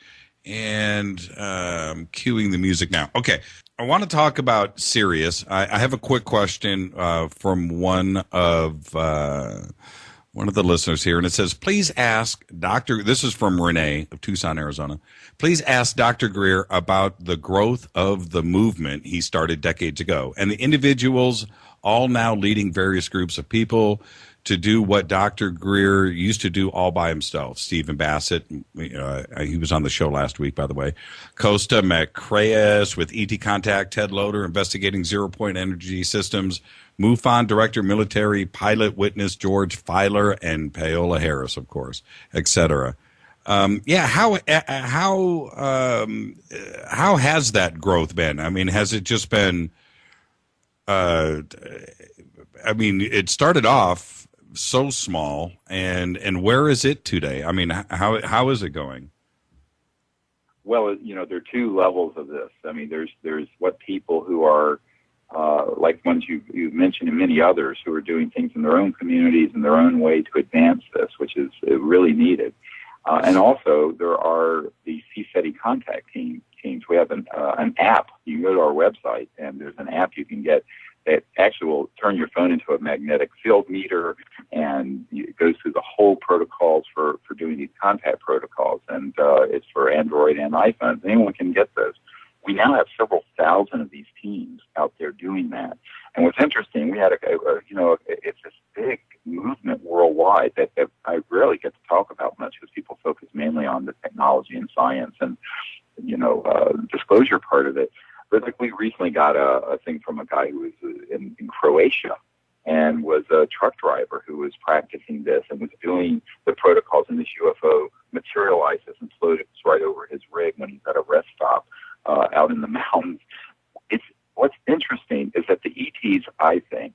And cueing the music now. Okay, I want to talk about SIRIUS. I have a quick question from one of the listeners here, and it says, please ask Dr. This is from Renee of Tucson, Arizona. Please ask Dr. Greer about the growth of the movement he started decades ago and the individuals all now leading various groups of people to do what Dr. Greer used to do all by himself. Stephen Bassett, he was on the show last week, by the way. Costa Macraeus with ET Contact, Ted Loader investigating zero-point energy systems, MUFON director, military pilot witness George Filer, and Paola Harris, of course, etc. How has that growth been? I mean, has it just been? It started off so small, and where is it today? I mean, how is it going? Well, there are two levels of this. I mean, there's what people who are like ones you've mentioned and many others who are doing things in their own communities in their own way to advance this, which is really needed. And also there are the CSETI contact teams teams. We have an app. You can go to our website, and there's an app you can get that actually will turn your phone into a magnetic field meter, and it goes through the whole protocols for doing these contact protocols, and it's for Android and iPhones. Anyone can get those. We now have several thousand of these teams out there doing that. And what's interesting, we had it's this big movement worldwide that I rarely get to talk about much because people focus mainly on the technology and science and, disclosure part of it. But like we recently got a thing from a guy who was in Croatia and was a truck driver who was practicing this and was doing the protocols, and this UFO materializes and floats right over his rig when he's at a rest stop out in the mountains. What's interesting is that the ETs, I think,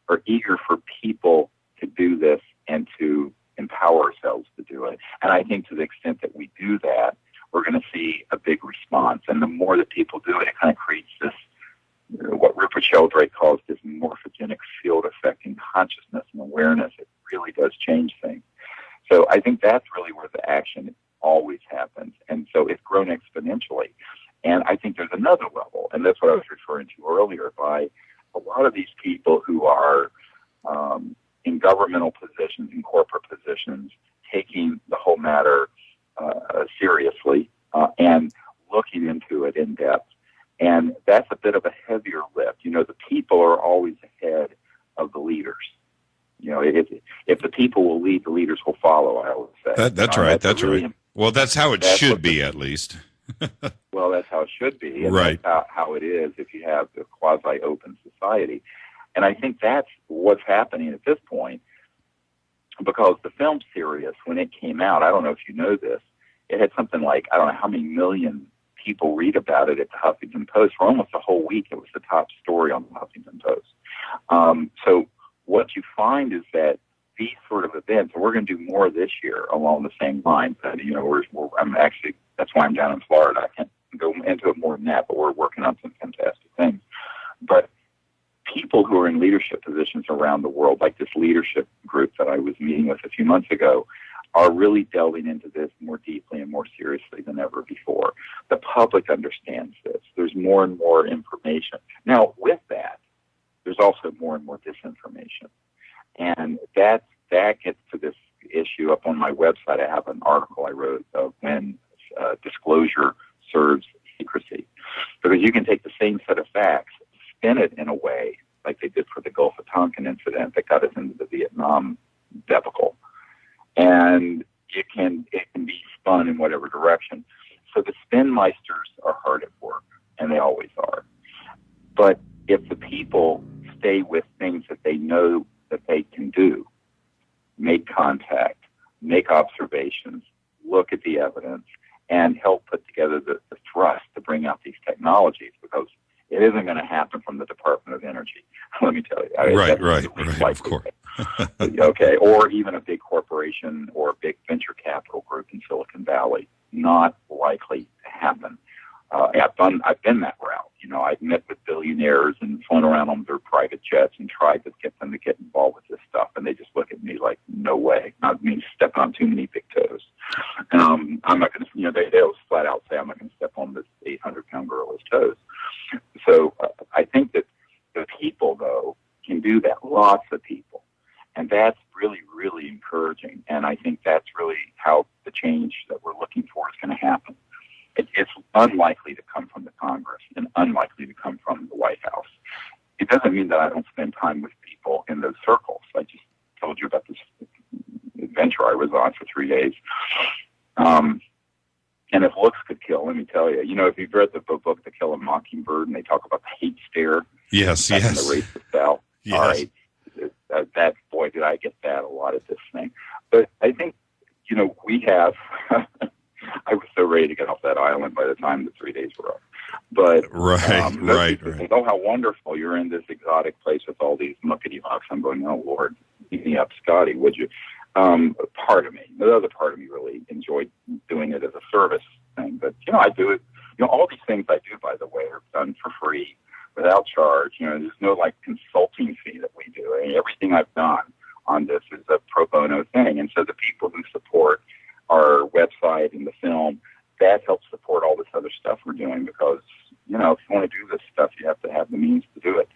are eager for people to do this and to empower ourselves to do it. And I think to the extent that we do that, we're going to see a big response. And the more that people do it, it kind of creates this, what Rupert Sheldrake calls this morphogenic field effect in consciousness and awareness. It really does change things. So I think that's really where the action always happens. And so it's grown exponentially. And I think there's another level, and that's what I was referring to earlier, by a lot of these people who are in governmental positions, in corporate positions, taking the whole matter seriously and looking into it in depth. And that's a bit of a heavier lift. The people are always ahead of the leaders. If the people will lead, the leaders will follow, I always say. That's right. That's really right. Well, that's how it should be, at least. Well, that's how it should be, and right. That's how it is if you have a quasi-open society. And I think that's what's happening at this point, because the film SIRIUS, when it came out, I don't know if you know this, it had something like, I don't know how many million people read about it at the Huffington Post. For almost a whole week, it was the top story on the Huffington Post. So what you find is that these sort of events, and we're going to do more this year along the same lines. I'm actually, that's why I'm down in Florida. I can't go into it more than that, but we're working on some fantastic things. But people who are in leadership positions around the world, like this leadership group that I was meeting with a few months ago, are really delving into this more deeply and more seriously than ever before. The public understands this. There's more and more information. Now, with that, there's also more and more disinformation. And that gets to this issue. Up on my website, I have an article I wrote of when disclosure serves secrecy. Because you can take the same set of facts, spin it in a way, like they did for the Gulf of Tonkin incident that got us into the Vietnam debacle. And it can be spun in whatever direction. So the spin meisters are hard at work, and they always are. But if the people stay with things that they know that they can do, make contact, make observations, look at the evidence, and help put together the thrust to bring out these technologies, because it isn't going to happen from the Department of Energy. Let me tell you. Right, of course. Okay, or even a big corporation or a big venture capital group in Silicon Valley. Not likely to happen. I've been that route. I've met with billionaires and flown around on their private jets and tried to get them to get involved with this stuff, and they just look at me like, no way. Not me stepping on too many big toes. I'm not going to, they'll flat out say, I'm not going to step on this 800-pound gorilla's toes. So I think that the people, though, can do that, lots of people. And that's really, really encouraging. And I think that's really how the change that we're looking for is going to happen. It's unlikely to come from the Congress and unlikely to come from the White House. It doesn't mean that I don't spend time with people in those circles. I just told you about this adventure I was on for 3 days. And if looks could kill, let me tell you, if you've read the book, To Kill a Mockingbird, and they talk about the hate stare. Yes. In the race to sell. Yes. All right. That, boy, did I get that a lot at this thing. But I think, we have, I was so ready to get off that island by the time the 3 days were up. But right. Oh, how wonderful. You're in this exotic place with all these muckety-mucks. I'm going, oh, Lord, beat me up, Scotty, would you? Part of me, the other part of me really enjoyed doing it as a service thing. But, I do it. All these things I do, by the way, are done for free, without charge. There's no consulting fee that we do. Everything I've done on this is a pro bono thing. And so the people who support our website and the film, that helps support support all this other stuff we're doing because, you know, if you want to do this stuff, you have to have the means to do it.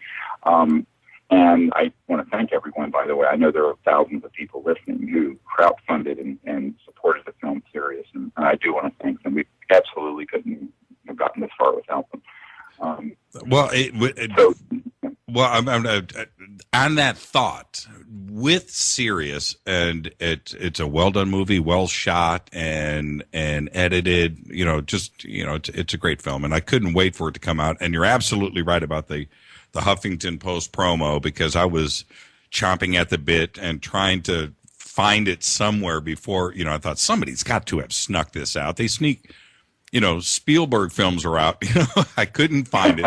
And I want to thank everyone, by the way. I know there are thousands of people listening who crowdfunded and supported the film SIRIUS, and I do want to thank them. We absolutely couldn't have gotten this far without them. On that thought, with SIRIUS, and it's a well done movie, well shot and edited. You know, it's a great film, and I couldn't wait for it to come out. And you're absolutely right about the Huffington Post promo, because I was chomping at the bit and trying to find it somewhere before. You know, I thought somebody's got to have snuck this out. They sneak. You know, Spielberg films are out. You know, I couldn't find it,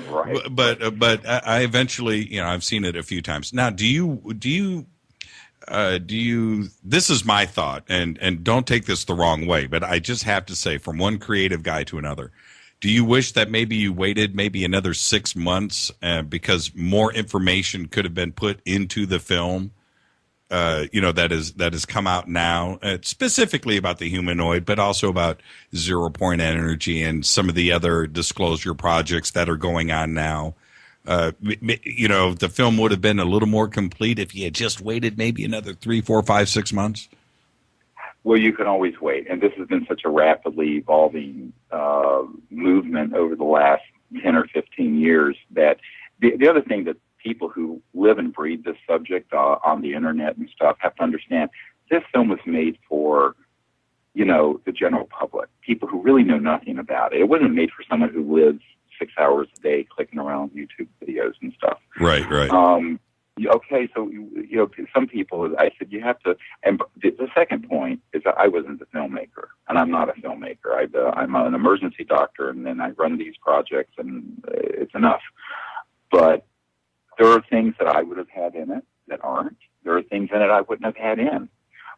right. but I eventually, you know, I've seen it a few times. Now, do you? This is my thought, and don't take this the wrong way, but I just have to say, from one creative guy to another, do you wish that maybe you waited maybe another 6 months because more information could have been put into the film? You know, that has come out now, specifically about the humanoid, but also about 0 point energy and some of the other disclosure projects that are going on now. You know, the film would have been a little more complete if you had just waited maybe another 3, 4, 5, 6 months. Well, you can always wait, and this has been such a rapidly evolving movement over the last 10 or 15 years that the other thing that people who live and breathe this subject on the internet and stuff have to understand, this film was made for, you know, the general public, people who really know nothing about it. It wasn't made for someone who lives 6 hours a day clicking around YouTube videos and stuff. Right. Okay, so, you know, some people, I said, you have to, and the second point is that I wasn't a filmmaker, and I'm not a filmmaker. I'm an emergency doctor, and then I run these projects, and it's enough. But there are things that I would have had in it that aren't. There are things in it I wouldn't have had in.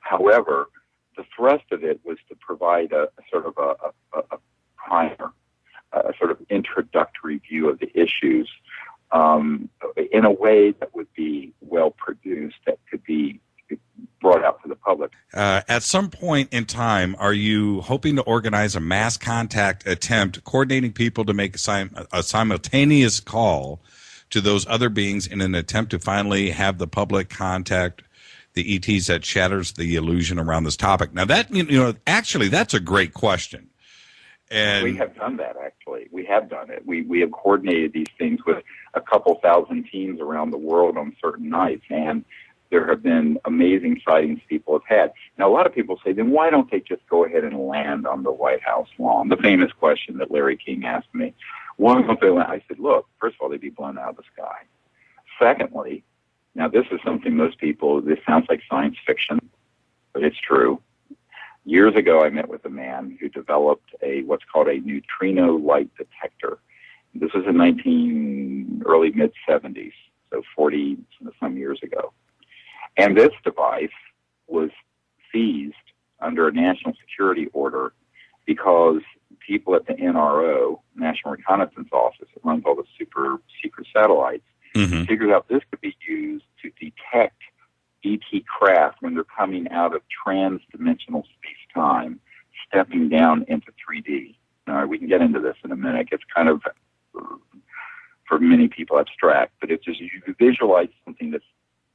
However, the thrust of it was to provide a sort of a primer, a sort of introductory view of the issues in a way that would be well produced, that could be brought out to the public. At some point in time, are you hoping to organize a mass contact attempt, coordinating people to make a simultaneous call to those other beings in an attempt to finally have the public contact the ETs that shatters the illusion around this topic? Now, that, you know, actually, that's a great question. And we have done that, actually. We have done it. We have coordinated these things with a couple thousand teams around the world on certain nights, and there have been amazing sightings people have had. Now, a lot of people say, then why don't they just go ahead and land on the White House lawn? The famous question that Larry King asked me. Why don't they land? I said, look, first of all, they'd be blown out of the sky. Secondly, now this is something most people, this sounds like science fiction, but it's true. Years ago, I met with a man who developed what's called a neutrino light detector. This was in early mid-70s, so 40 some years ago. And this device was seized under a national security order because people at the NRO, National Reconnaissance Office, that runs all the super secret satellites, figured out this could be used to detect ET craft when they're coming out of trans-dimensional space-time, stepping down into 3D. All right, we can get into this in a minute. It's kind of, for many people, abstract, but it's just you visualize something that's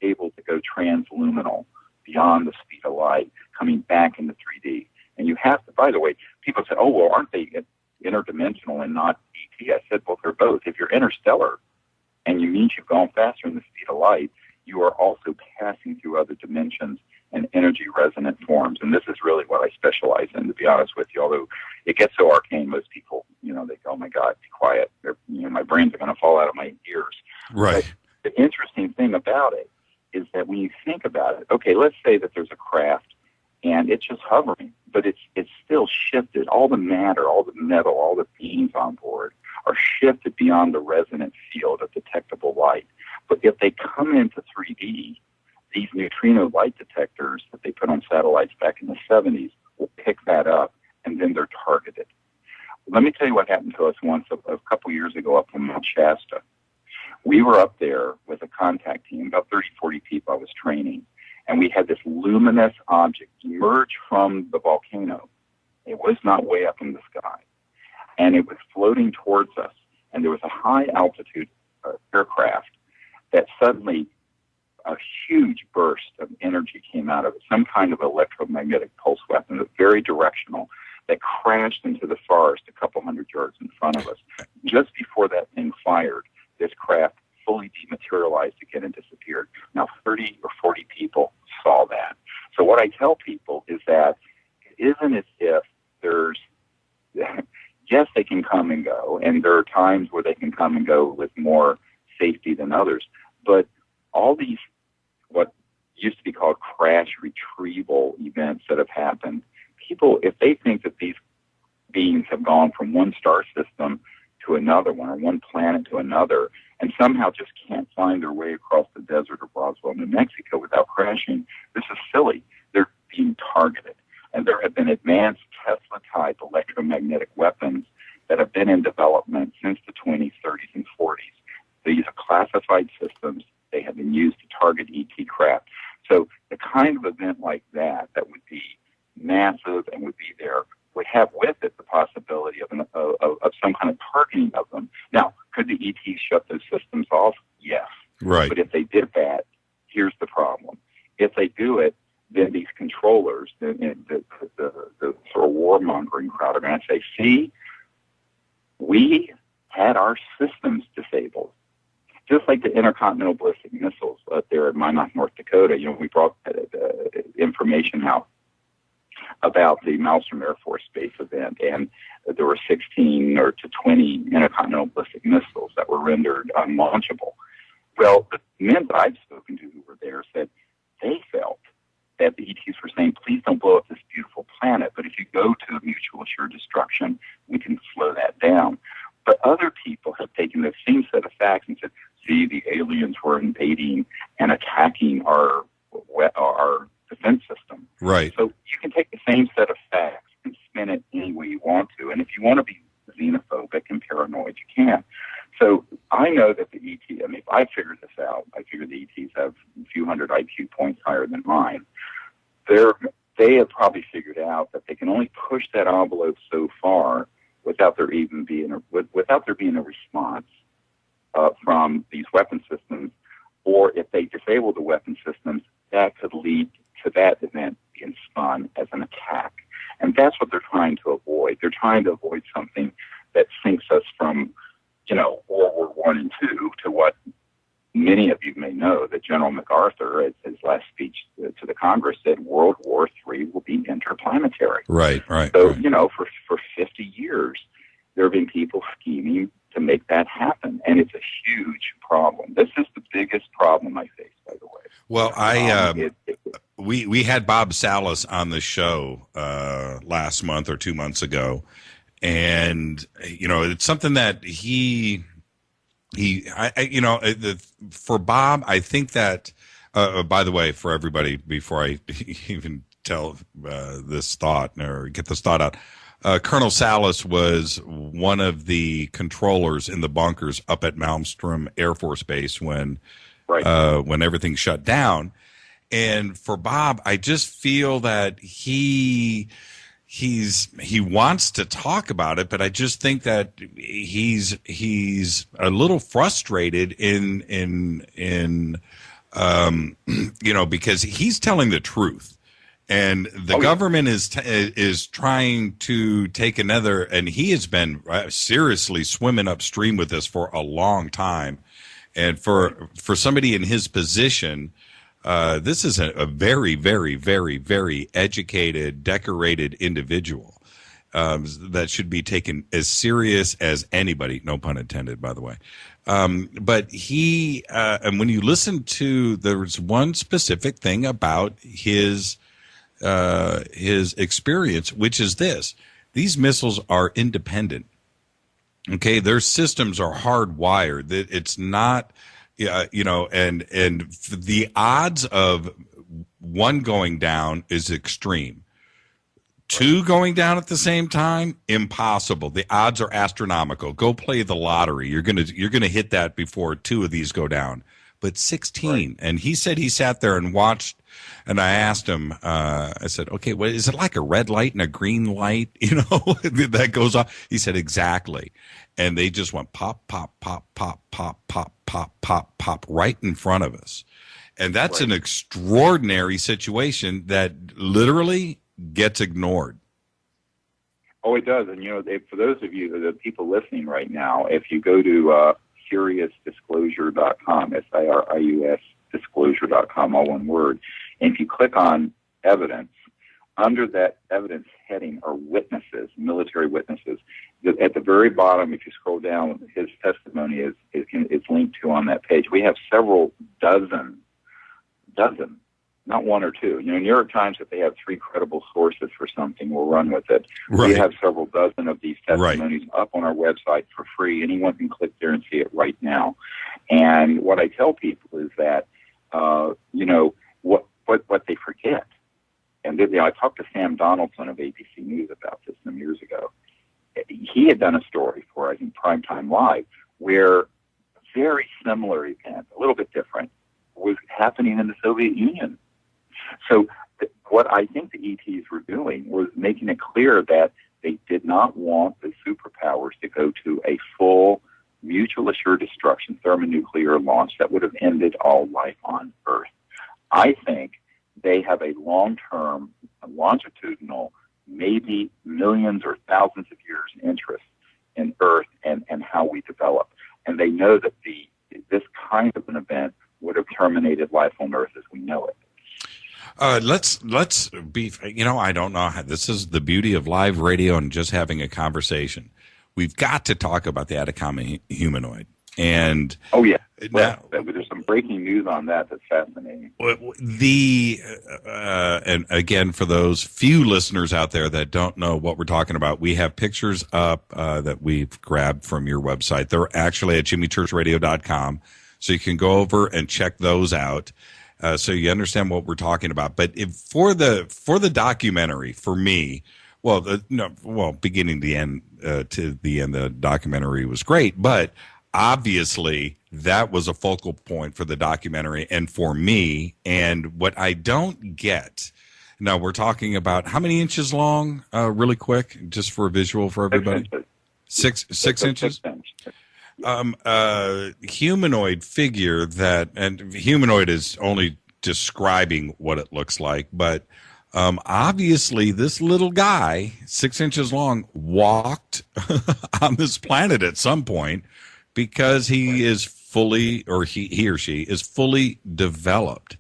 able to go transluminal beyond the speed of light, coming back into 3D. And you have to, by the way, people say, oh, well, aren't they interdimensional and not ET? I said, well, they're both. If you're interstellar and you mean you've gone faster than the speed of light, you are also passing through other dimensions and energy resonant forms. And this is really what I specialize in, to be honest with you, although it gets so arcane, most people, you know, they go, oh, my God, be quiet. You know, my brains are going to fall out of my ears. Right. But the interesting thing about it is that when you think about it, okay, let's say that there's a craft and it's just hovering, but it's still shifted. All the matter, all the metal, all the beams on board are shifted beyond the resonant field of detectable light. But if they come into 3D, these neutrino light detectors that they put on satellites back in the 70s will pick that up, and then they're targeted. Let me tell you what happened to us once a couple years ago up in Mount Shasta. We were up there with a contact team, about 30, 40 people I was training, and we had this luminous object emerge from the volcano. It was not way up in the sky. and it was floating towards us. And there was a high-altitude aircraft that suddenly a huge burst of energy came out of it, some kind of electromagnetic pulse weapon, very directional, that crashed into the forest a couple hundred yards in front of us. Just before that thing fired, this craft fully dematerialized again and disappeared. Now, 30 or 40 people saw that. So what I tell people is that it isn't as if there's, yes, they can come and go, and there are times where they can come and go with more safety than others, but all these, what used to be called crash retrieval events that have happened, people, if they think that these beings have gone from one star system to another one, or one planet to another, and somehow just can't find their way across the desert of Roswell, New Mexico without crashing, this is silly. They're being targeted. And there have been advanced Tesla-type electromagnetic weapons that have been in development since the 20s, 30s, and 40s. These are classified systems. They have been used to target ET craft. So the kind of event like that, that would be massive and would be there, would have with it the possibility of some kind of targeting of them. Now, could the ETs shut those systems off? Yes. Right. But if they did that, here's the problem. If they do it, then these controllers, the sort of warmongering crowd, are going to say, see, we had our systems disabled. Just like the intercontinental ballistic missiles up there at Minot, North Dakota, we brought information out about the Malmstrom Air Force Base event, and there were 16 or to 20 intercontinental ballistic missiles that were rendered unlaunchable. Well, the men that I've spoken to who were there said they felt that the ETs were saying, please don't blow up this beautiful planet, but if you go to mutual assured destruction, we can slow that down. But other people have taken the same set of facts and said, see, the aliens were invading and attacking our defense system. Right. So you can take the same set of facts and spin it any way you want to. And if you want to be xenophobic and paranoid, you can. So I know that the ET, if I figured this out, I figure the ETs have a few hundred IQ points higher than mine. They have probably figured out that they can only push that envelope so far without there being a response from these weapon systems, or if they disable the weapon systems, that could lead to that event being spun as an attack. And that's what they're trying to avoid. They're trying to avoid something that sinks us from, World War I and II to what many of you may know, that General MacArthur, at his last speech to the Congress, said World War III will be interplanetary. Right. So, right. For 50 years, there have been people scheming to make that happen, and it's a huge problem. This is the biggest problem I face, by the way. Well, we had Bob Salas on the show last month or 2 months ago, and it's something that for Bob, I think that. By the way, for everybody, before I even tell this thought or get this thought out. Colonel Salas was one of the controllers in the bunkers up at Malmstrom Air Force Base when everything shut down. And for Bob, I just feel that he wants to talk about it, but I just think that he's a little frustrated because he's telling the truth. And the government is trying to take another, and he has been seriously swimming upstream with this for a long time. And for somebody in his position, this is a very, very, very, very educated, decorated individual that should be taken as serious as anybody. No pun intended, by the way. But he, and when you listen to, there's one specific thing about his experience, which is this: these missiles are independent. Okay, their systems are hardwired. It's not, and the odds of one going down is extreme. Two going down at the same time, impossible. The odds are astronomical. Go play the lottery. You're gonna hit that before two of these go down. but 16. Right. And he said he sat there and watched, and I asked him, I said, okay, what is it, like a red light and a green light, that goes off? He said, exactly. And they just went pop, pop, pop, pop, pop, pop, pop, pop, pop right in front of us. And that's an extraordinary situation that literally gets ignored. Oh, it does. And, for those of you, the people listening right now, if you go to SIRIUSdisclosure.com, SIRIUS disclosure.com, all one word, and if you click on evidence, under that evidence heading are witnesses, military witnesses. At the very bottom, if you scroll down, his testimony is linked to on that page. We have several dozen, not one or two. New York Times, if they have 3 credible sources for something, we'll run with it. Right. We have several dozen of these testimonies up on our website for free. Anyone can click there and see it right now. And what I tell people is that, what they forget. And I talked to Sam Donaldson of ABC News about this some years ago. He had done a story for, I think, Primetime Live, where a very similar event, a little bit different, was happening in the Soviet Union. So what I think the ETs were doing was making it clear that they did not want the superpowers to go to a full mutual assured destruction thermonuclear launch that would have ended all life on Earth. I think they have a long-term, longitudinal, maybe millions or thousands of years interest in Earth and how we develop. And they know that this kind of an event would have terminated life on Earth as we know it. Let's be, I don't know how, this is the beauty of live radio and just having a conversation. We've got to talk about the Atacama humanoid. And oh yeah, there's some breaking news on that that's fascinating. And again, for those few listeners out there that don't know what we're talking about, we have pictures up that we've grabbed from your website. They're actually at jimmychurchradio.com, so you can go over and check those out. So you understand what we're talking about. But for the documentary, for me, beginning to the end, the documentary was great. But obviously, that was a focal point for the documentary and for me. And what I don't get, now we're talking about how many inches long, really quick, just for a visual for everybody? 6 inches? 6 inches. Humanoid figure and humanoid is only describing what it looks like, but obviously this little guy, 6 inches long, walked on this planet at some point because he is fully, or he or she is fully developed.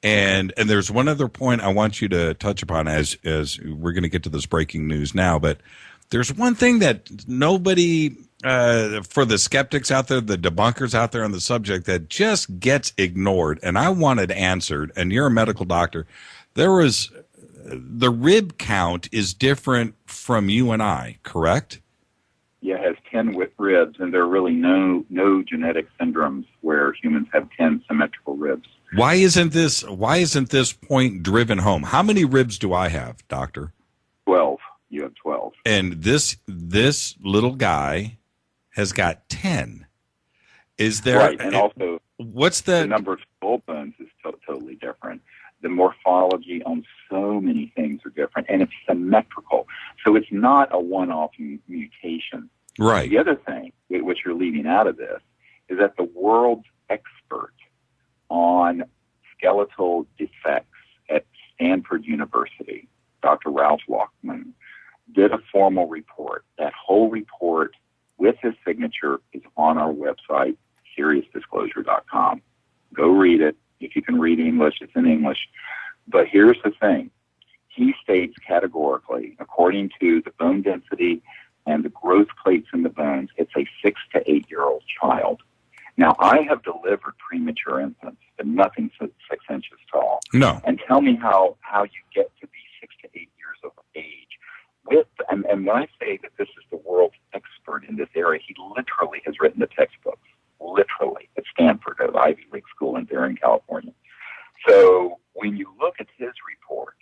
And there's one other point I want you to touch upon as we're going to get to this breaking news now, but there's one thing that nobody, for the skeptics out there, the debunkers out there on the subject, that just gets ignored, and I wanted answered, and you're a medical doctor. The rib count is different from you and I, correct? Yeah, it has 10 ribs, and there are really no genetic syndromes where humans have 10 symmetrical ribs. Why isn't this point driven home? How many ribs do I have, doctor? 12. You have 12. And this little guy has got 10. Is there right? And also, what's the number of skull bones is totally different. The morphology on so many things are different, and it's symmetrical. So it's not a one-off mutation. Right. The other thing, which you're leaving out of this, is that the world's expert on skeletal defects at Stanford University, Dr. Ralph Lockman, did a formal report. That whole report with his signature is on our website, SIRIUSdisclosure.com. Go read it. If you can read English, it's in English. But here's the thing. He states categorically, according to the bone density and the growth plates in the bones, it's a 6 to 8 year old child. Now, I have delivered premature infants, but nothing 6 inches tall. No. And tell me how you get to be 6 to 8 years of age. And when I say that this is the world's expert in this area, he literally has written the textbooks, literally, at Stanford, at Ivy League school there in California. So when you look at his report,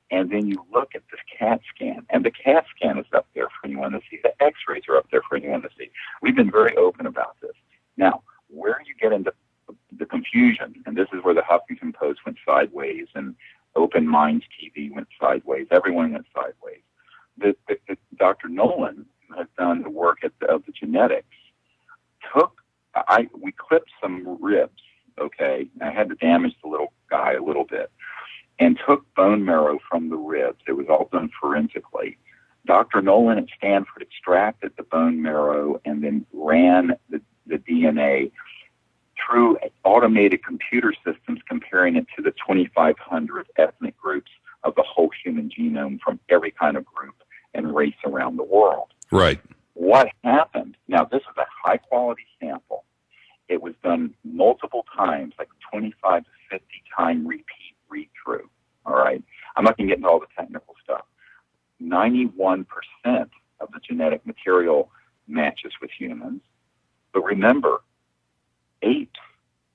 and then you look at this CAT scan, and the CAT scan is up there for anyone to see. The X-rays are up there for anyone to see. We've been very open about this. Now, where you get into the confusion Minds TV went sideways. Everyone went sideways. Dr. Nolan, who has done the work of the genetics, we clipped some ribs, okay? I had to damage the little guy a little bit, and took bone marrow from the ribs. It was all done forensically. Dr. Nolan at Stanford extracted the bone marrow and then ran the DNA through automated computer systems, comparing it to the 2,500 ethnic groups of the whole human genome from every kind of group and race around the world. Right. What happened? Now, this is a high-quality sample. It was done multiple times, like 25 to 50 time read-through, all right? I'm not going to get into all the technical stuff. 91% of the genetic material matches with humans. But remember,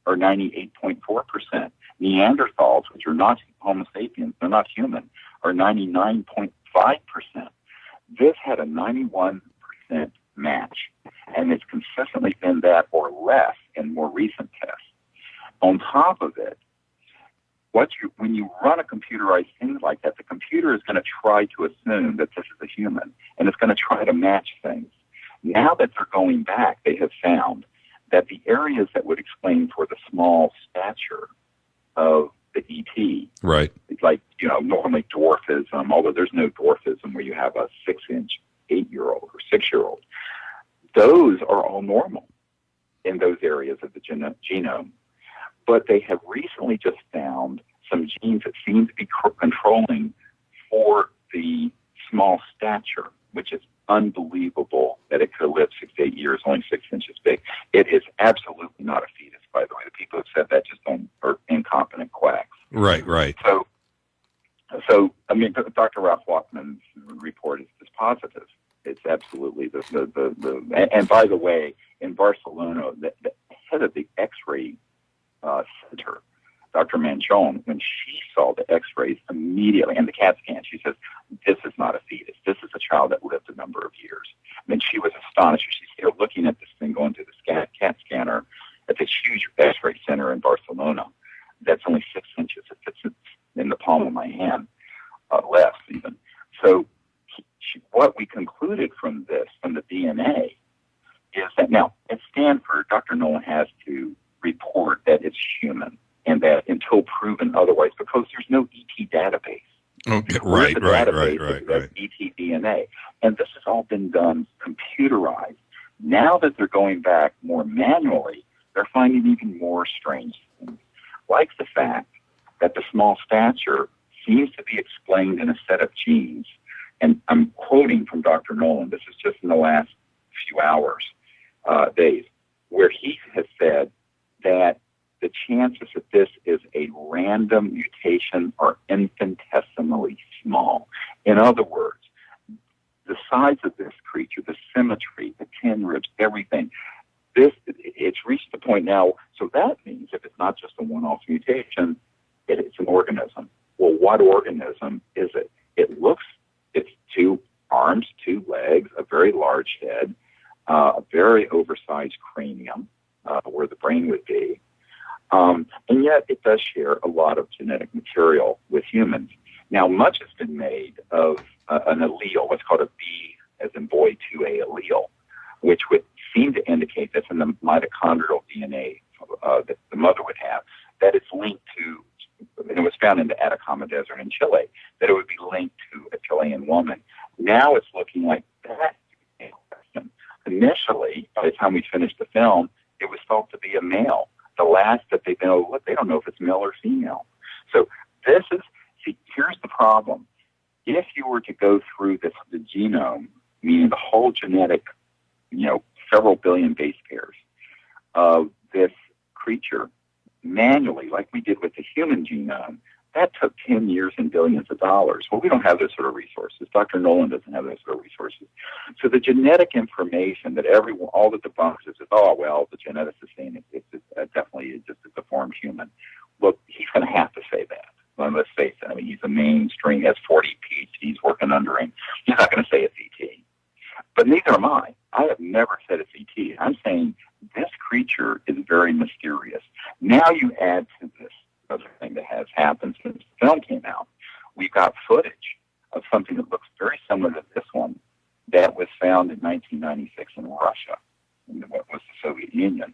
98.4%. Neanderthals, which are not Homo sapiens, they're not human, are 99.5%. This had a 91% match, and it's consistently been that or less in more recent tests. On top of it, when you run a computerized thing like that, the computer is going to try to assume that this is a human, and it's going to try to match things. Now that they're going back, they have found that the areas that would explain for the small stature of the ET, right, like, normally dwarfism, although there's no dwarfism where you have a 6-inch 8-year-old or 6-year-old, those are all normal in those areas of the genome. But they have recently just found some genes that seem to be controlling for the small stature, which is unbelievable that it could live 6 to 8 years, only 6 inches big. It is absolutely not a fetus, by the way. The people who have said that just are incompetent quacks. Right. So I mean, Dr. Ralph Walkman's report is positive. It's absolutely and by the way, in Barcelona, the head of the X-ray center, Dr. Manchon, when she saw the X-rays immediately and the CAT scan, she says, "This is not a fetus. This is a child that lived a number of years." I mean, she was astonished. She's still looking at this thing going through the CAT scanner at this huge X-ray center in Barcelona. That's only 6 inches. It fits in the palm of my hand, less even. So what we concluded from the DNA, is that now at Stanford, Dr. Nolan has to report that it's human, and that until proven otherwise, because there's no ET database. Okay, right. ET DNA. And this has all been done computerized. Now that they're going back more manually, they're finding even more strange things, like the fact that the small stature seems to be explained in a set of genes. And I'm quoting from Dr. Nolan. This is just in the last few hours, days, where he has said that the chances that this is a random mutation are infinitesimally small. In other words, the size of this creature, the symmetry, the 10 ribs, everything, it's reached the point now. So that means if it's not just a one-off mutation, it's an organism. Well, what organism is it? It's 2 arms, 2 legs, a very large head, a very oversized cranium, where the brain would be. And yet it does share a lot of genetic material with humans. Now, much has been made of an allele, what's called a B, as in boy, 2A allele, which would seem to indicate that's in the mitochondrial DNA that the mother would have, that it's linked to, and it was found in the Atacama Desert in Chile, that it would be linked to a Chilean woman. Now it's looking like that. Initially, by the time we finished the film, it was thought to be a male. The last that they know, they don't know if it's male or female. So here's the problem. If you were to go through the genome, meaning the whole genetic, several billion base pairs of this creature manually, like we did with the human genome, that took 10 years and billions of dollars. Well, we don't have those sort of resources. Dr. Nolan doesn't have those sort of resources. So the genetic information that all the debunkers says, the geneticist is saying it's definitely just a deformed human. Look, he's going to have to say that. Well, let's face it. I mean, he's a mainstream, has 40 PhDs working under him. He's not going to say it's ET. But neither am I. I have never said it's ET. I'm saying this creature is very mysterious. Now you add to this other thing that has happened since the film came out. we've got footage of something that looks very similar to this one that was found in 1996 in Russia, in what was the Soviet Union.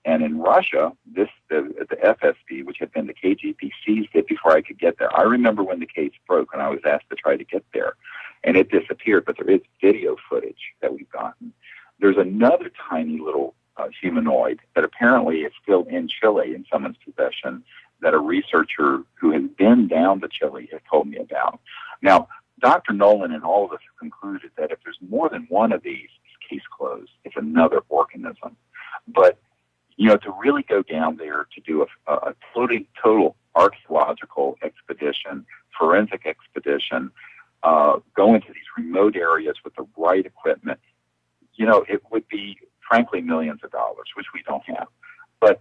And in Russia, the FSB, which had been the KGB, seized it before I could get there. I remember when the case broke and I was asked to try to get there, and it disappeared, but there is video footage that we've gotten. There's another tiny little humanoid that apparently is still in Chile in someone's possession that a researcher who has been down to Chile has told me about. Now, Dr. Nolan and all of us have concluded that if there's more than one of these, case closed. It's another organism. But, to really go down there to do a total archaeological expedition, forensic expedition, go into these remote areas with the right equipment, it would be, frankly, millions of dollars, which we don't have. But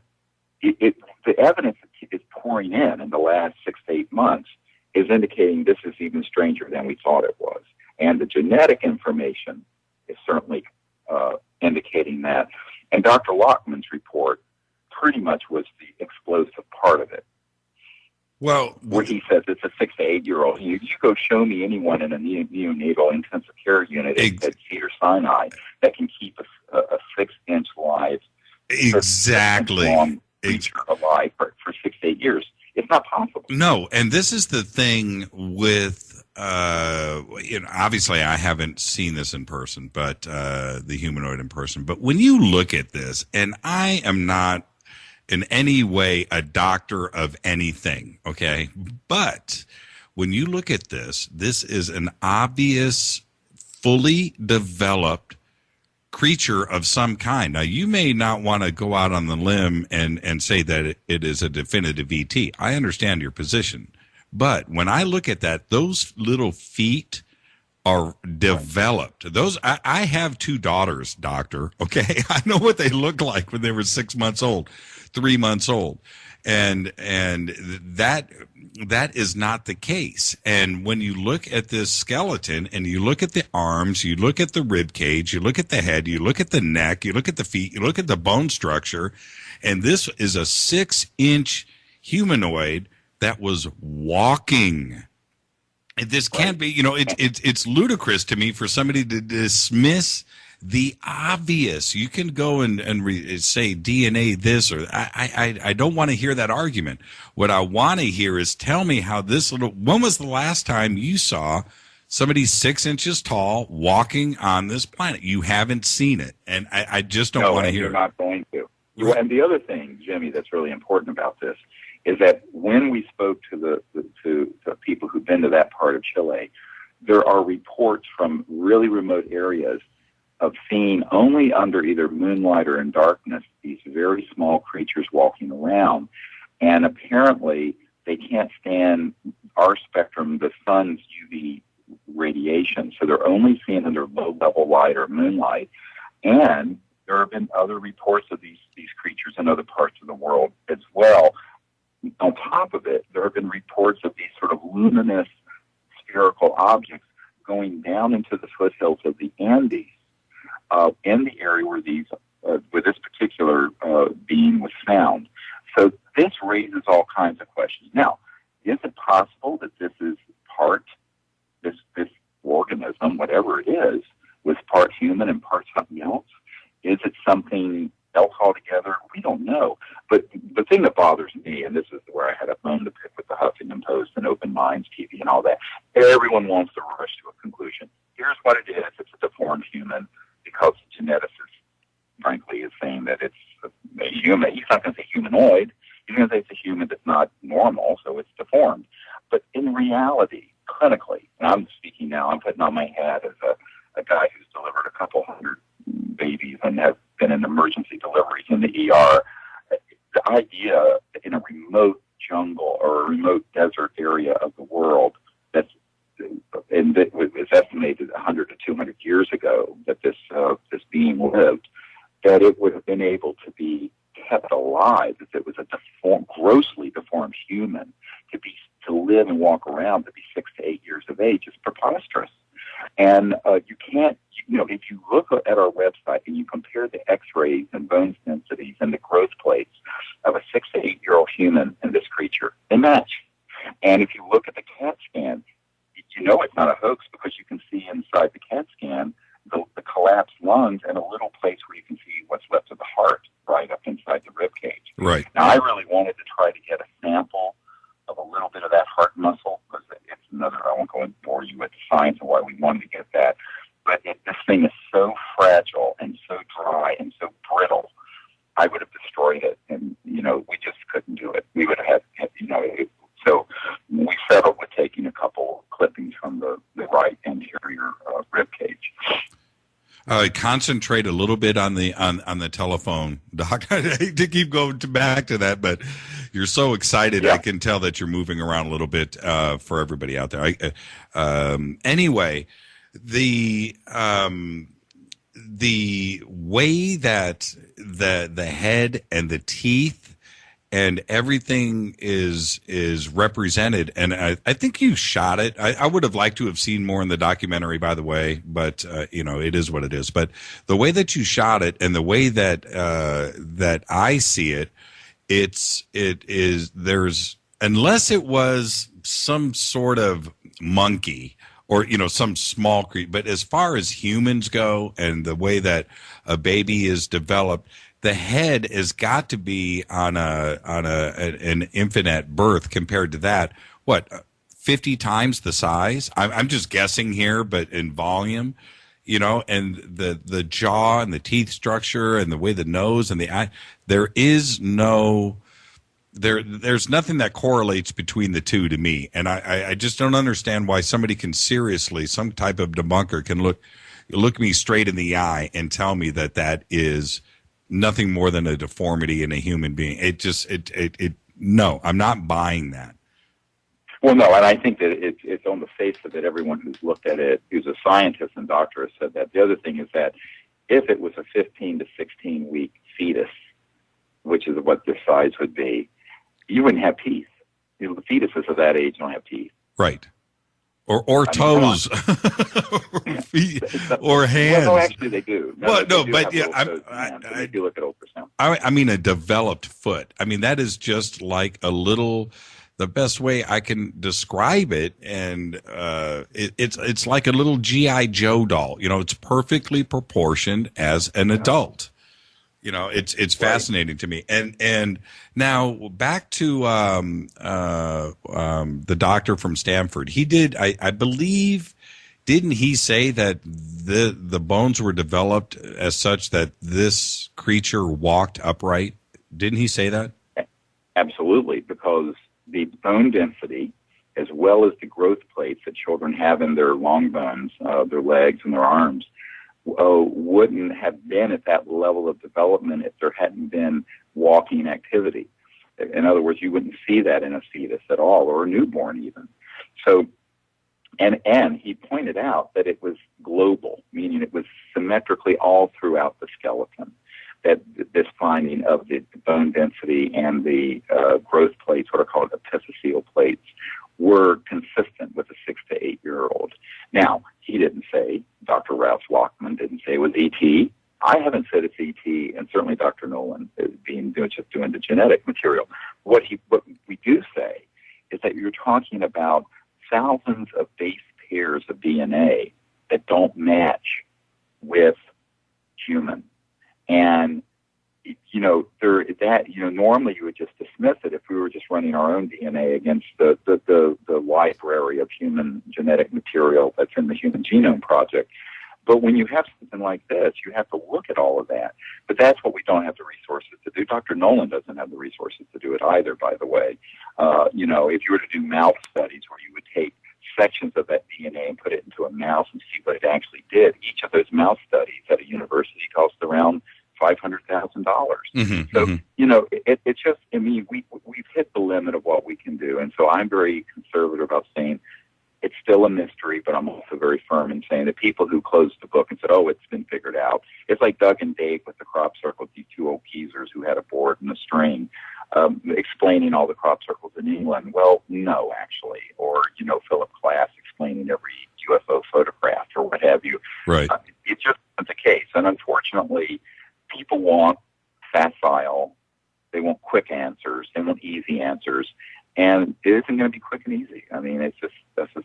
the evidence that is pouring in the last 6 to 8 months is indicating this is even stranger than we thought it was. And the genetic information is certainly indicating that. And Dr. Lockman's report pretty much was the explosive part of it. Well, where he says it's a 6 to 8 year old. You go show me anyone in a neonatal intensive care unit at Cedars-Sinai that can keep a 6-inch live, exactly, creature alive for 6 to 8 years. It's not possible. No, and this is the thing with. Obviously, I haven't seen this in person, but the humanoid in person. But when you look at this, and I am not in any way a doctor of anything, okay? But when you look at this, this is an obvious, fully developed creature of some kind. Now, you may not want to go out on the limb and say that it is a definitive ET. I understand your position. But when I look at that, those little feet are developed. Those I have 2 daughters, doctor. Okay, I know what they look like when they were 6 months old, 3 months old, and that is not the case. And when you look at this skeleton and you look at the arms, you look at the rib cage, you look at the head, you look at the neck, you look at the feet, you look at the bone structure, and this is a 6-inch humanoid that was walking. This can't be, it's ludicrous to me for somebody to dismiss the obvious. You can go and say DNA this, or I don't want to hear that argument. What I want to hear is tell me how when was the last time you saw somebody 6 inches tall walking on this planet? You haven't seen it, and I just don't want to hear it. You're not going to. And the other thing, Jimmy, that's really important about this is that when we spoke to the people who've been to that part of Chile, there are reports from really remote areas of seeing only under either moonlight or in darkness these very small creatures walking around. And apparently they can't stand our spectrum, the sun's UV radiation, so they're only seen under low-level light or moonlight. And there have been other reports of these creatures in other parts of the world as well. On top of it, there have been reports of these sort of luminous spherical objects going down into the foothills of the Andes, in the area where this particular being was found. So this raises all kinds of questions. Now, is it possible that this is this organism, whatever it is, was part human and part something else? Is it something else altogether? We don't know. But the thing that bothers me, and this is where I had a bone to pick with the Huffington Post and Open Minds TV and all that, everyone wants to rush to a conclusion. Here's what it is. It's a deformed human because the geneticist, frankly, is saying that it's a human. He's not going to say humanoid. He's going to say it's a human that's not normal, so it's deformed. But in reality, clinically, and I'm speaking now, I'm putting on my hat as a guy who's delivered a couple hundred babies and have been in emergency deliveries in the ER. The idea in a remote jungle or a remote desert area of the world it was estimated 100 to 200 years ago that this being lived, that it would have been able to be kept alive if it was a grossly deformed human to live and walk around to be 6 to 8 years of age is preposterous. And you can't, if you look at our website and you compare the X-rays and bone densities and the growth plates of a 6 to 8 year old human and this creature, they match. And if you look at the CAT scan, you know it's not a hoax because you can see inside the CAT scan the collapsed lungs and a little place where you can see what's left of the heart right up inside the rib cage. Right. Now, I really wanted to try to get a sample of a little bit of that heart muscle because it's another, I won't go and bore you with the science of why we wanted to get that. But this thing is so fragile and so dry and so brittle, I would have destroyed it. And, we just couldn't do it. We would have had, so we settled with taking a couple clippings from the right anterior rib cage. Concentrate a little bit on the telephone, Doc. I hate to keep going back to that, but you're so excited. Yeah. I can tell that you're moving around a little bit for everybody out there. Anyway, the way that the head and the teeth and everything is represented, and I think you shot it. I would have liked to have seen more in the documentary, by the way, but it is what it is. But the way that you shot it and the way that that I see it, there's, unless it was some sort of monkey or some small creature, but as far as humans go and the way that a baby is developed, the head has got to be on an infant at birth compared to that. What, 50 times the size? I'm just guessing here, but in volume, and the jaw and the teeth structure and the way the nose and the eye, there's nothing that correlates between the two to me. And I just don't understand why somebody can seriously, some type of debunker can look me straight in the eye and tell me that is nothing more than a deformity in a human being. No, I'm not buying that. Well, no, and I think that it's on the face of it. Everyone who's looked at it, who's a scientist and doctor, has said that. The other thing is that if it was a 15 to 16 week fetus, which is what the size would be, you wouldn't have teeth. The fetuses of that age don't have teeth. Right. Or toes, or feet, or hands. Well, no, actually they do. If you look at ultrasound. I mean, a developed foot. I mean, that is just like a little. The best way I can describe it, and it's like a little G.I. Joe doll. It's perfectly proportioned as an adult. It's fascinating to me. And now back to the doctor from Stanford. He did, I believe, didn't he say that the bones were developed as such that this creature walked upright? Didn't he say that? Absolutely, because the bone density, as well as the growth plates that children have in their long bones, their legs and their arms, wouldn't have been at that level of development if there hadn't been walking activity. In other words, you wouldn't see that in a fetus at all, or a newborn even. So, and he pointed out that it was global, meaning it was symmetrically all throughout the skeleton, that this finding of the bone density and the growth plates, what are called epiphyseal plates, were consistent with a 6 to 8 year old. Now, he didn't say, Dr. Ralph Lockman didn't say it was ET. I haven't said it's ET, and certainly Dr. Nolan is just doing the genetic material. What we do say is that you're talking about thousands of base pairs of DNA that don't match with human. And normally you would just dismiss it if we were just running our own DNA against the library of human genetic material that's in the Human Genome Project. But when you have something like this, you have to look at all of that. But that's what we don't have the resources to do. Dr. Nolan doesn't have the resources to do it either, by the way. If you were to do mouse studies where you would take sections of that DNA and put it into a mouse and see what it actually did, each of those mouse studies at a university costs around $500,000. It's just, we've hit the limit of what we can do. And so I'm very conservative about saying it's still a mystery, but I'm also very firm in saying that people who closed the book and said, oh, it's been figured out. It's like Doug and Dave with the crop circles, these two old geezers who had a board and a string explaining all the crop circles in England. Well, no, actually. Or, Philip Glass explaining every UFO photograph or what have you. Right. It's just not the case. And unfortunately, people want facile, they want quick answers, they want easy answers, And it isn't going to be quick and easy. I mean, that's just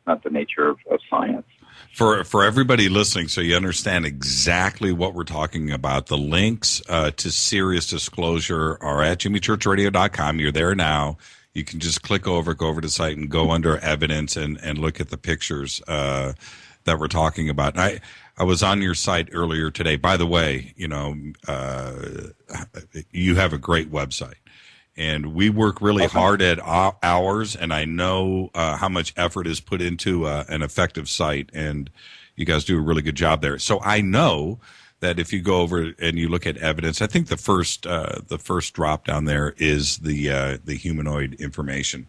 not the nature of science. For everybody listening, so you understand exactly what we're talking about, the links to Serious Disclosure are at jimmychurchradio.com. You're there now. You can just go over to the site and go under evidence and look at the pictures that we're talking about. And I was on your site earlier today. By the way, you have a great website. And we work really hard at ours, and I know how much effort is put into an effective site, and you guys do a really good job there. So I know that if you go over and you look at evidence, I think the first drop down there is the humanoid information.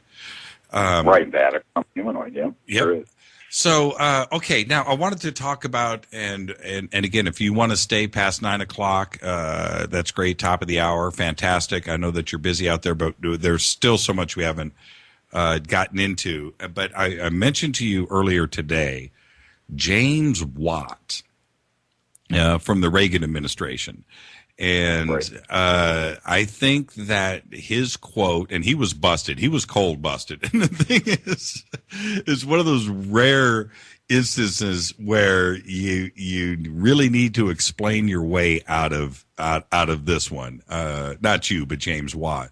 Right, that humanoid, yeah. Yep. Sure is. So, okay, now I wanted to talk about, and again, if you want to stay past 9 o'clock, that's great. Top of the hour, fantastic. I know that you're busy out there, but there's still so much we haven't gotten into. But I mentioned to you earlier today, James Watt from the Reagan administration. And right. I think that his quote, and he was busted. He was cold busted. And the thing is one of those rare instances where you really need to explain your way out of this one. Not you, but James Watt.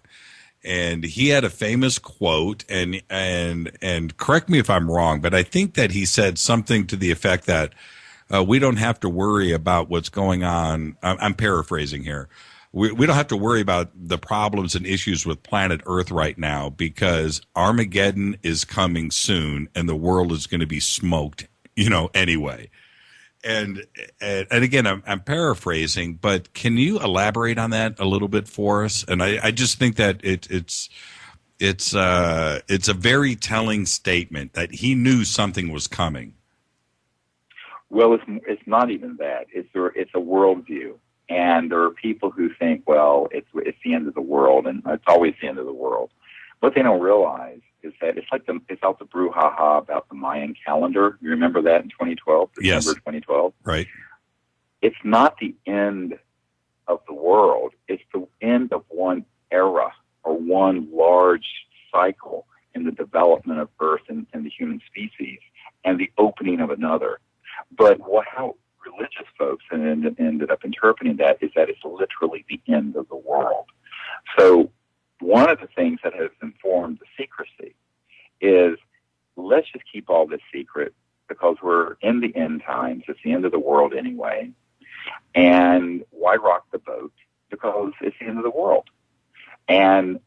And he had a famous quote, and correct me if I'm wrong, but I think that he said something to the effect that we don't have to worry about what's going on. I'm paraphrasing here. We don't have to worry about the problems and issues with planet Earth right now because Armageddon is coming soon and the world is going to be smoked, anyway. And again, I'm paraphrasing, but can you elaborate on that a little bit for us? And I just think that it's a very telling statement that he knew something was coming. Well, it's not even that. It's a worldview, and there are people who think, well, it's the end of the world, and it's always the end of the world. What they don't realize is that it's like it's out the brouhaha about the Mayan calendar. You remember that in 2012, December yes. 2012? Right. It's not the end of the world. It's the end of one era or one large cycle in the development of Earth and the human species, and the opening of another. But how religious folks ended up interpreting that is that it's literally the end of the world. So one of the things that has informed the secrecy is let's just keep all this secret because we're in the end times. It's the end of the world anyway. And why rock the boat? Because it's the end of the world. And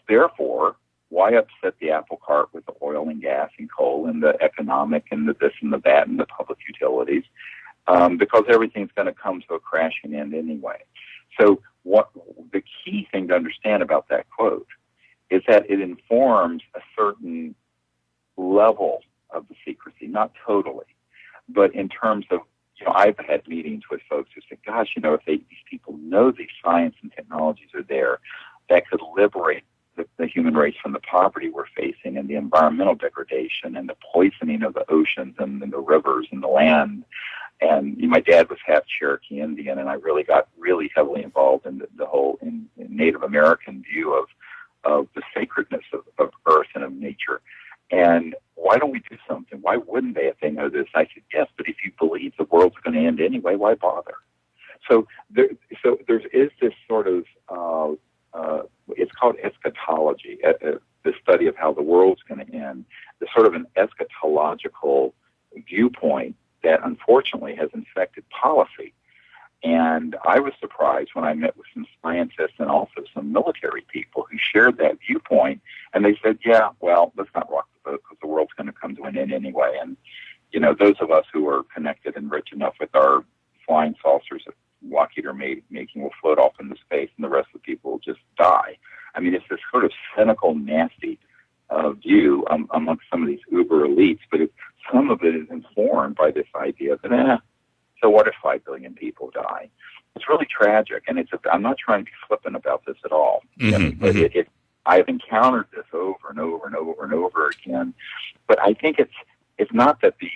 therefore, why upset the apple cart with the oil and gas and coal and the economic and the this and the that and the public utilities? Because everything's going to come to a crashing end anyway. So what the key thing to understand about that quote is that it informs a certain level of the secrecy, not totally, but in terms of, I've had meetings with folks who say, gosh, if these people know these science and technologies are there that could liberate the human race from the poverty we're facing and the environmental degradation and the poisoning of the oceans and the rivers and the land. And my dad was half Cherokee Indian, and I really got really heavily involved in the whole in Native American view of the sacredness of Earth and of nature. And why don't we do something? Why wouldn't they if they know this? I said, yes, but if you believe the world's going to end anyway, why bother? So there is this sort of it's called eschatology, the study of how the world's going to end. There's sort of an eschatological viewpoint that unfortunately has infected policy. And I was surprised when I met with some scientists and also some military people who shared that viewpoint. And they said, yeah, well, let's not rock the boat because the world's going to come to an end anyway. And, those of us who are connected and rich enough with our flying saucers that Lockheed are making will float off into space and the rest of the people will just die. I mean, it's this sort of cynical, nasty view amongst some of these uber elites, but some of it is informed by this idea that, so what if 5 billion people die? It's really tragic, and I'm not trying to be flippant about this at all. But I've encountered this over and over and over and over again. But I think it's not that these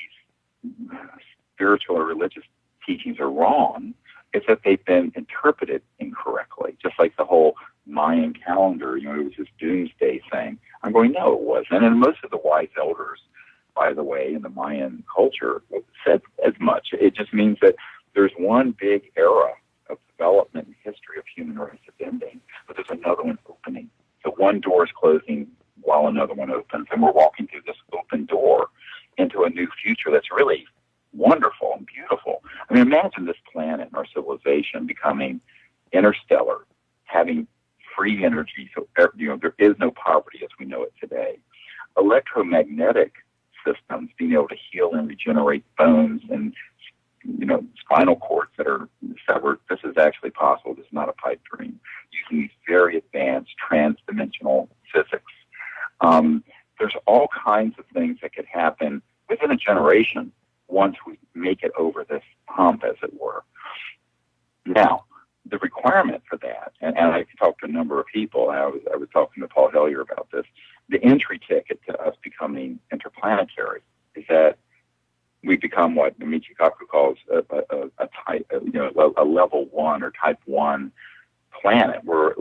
spiritual or religious teachings are wrong. It's that they've been interpreted incorrectly, just like the whole Mayan calendar. It was this doomsday thing. I'm going, no, it wasn't. And most of the wise elders, by the way, in the Mayan culture said as much. It just means that there's one big era of development and history of human race that's ending, but there's another one opening. So one door is closing while another one opens, and we're walking through this open door into a new future that's really wonderful and beautiful. I mean, imagine this planet and our civilization becoming interstellar, having free energy, so there is no poverty as we know it today. Electromagnetic systems, being able to heal and regenerate bones and spinal cords that are severed. This is actually possible. This is not a pipe dream. Using these very advanced trans-dimensional physics. There's all kinds of things that could happen within a generation once we make it over this hump, as it were. Now, the requirement for that, and I talked to a number of people, and I was talking to Paul Hellyer about this, the entry ticket to us becoming interplanetary is that we become what Michikaku calls a level 1 or type 1 planet. We're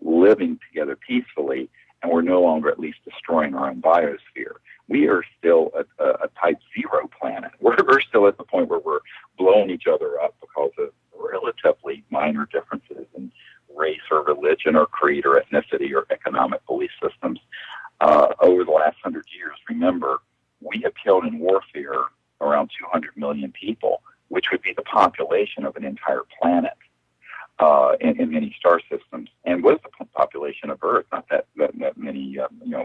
living together peacefully, and we're no longer at least destroying our own biosphere. We are still a type 0 planet. We're still at the point where we're blowing each other up because of relatively minor differences in race or religion or creed or ethnicity or economic belief systems. Over the last 100 years, remember, we have killed in warfare around 200 million people, which would be the population of an entire planet in many star systems, and was the population of Earth not that many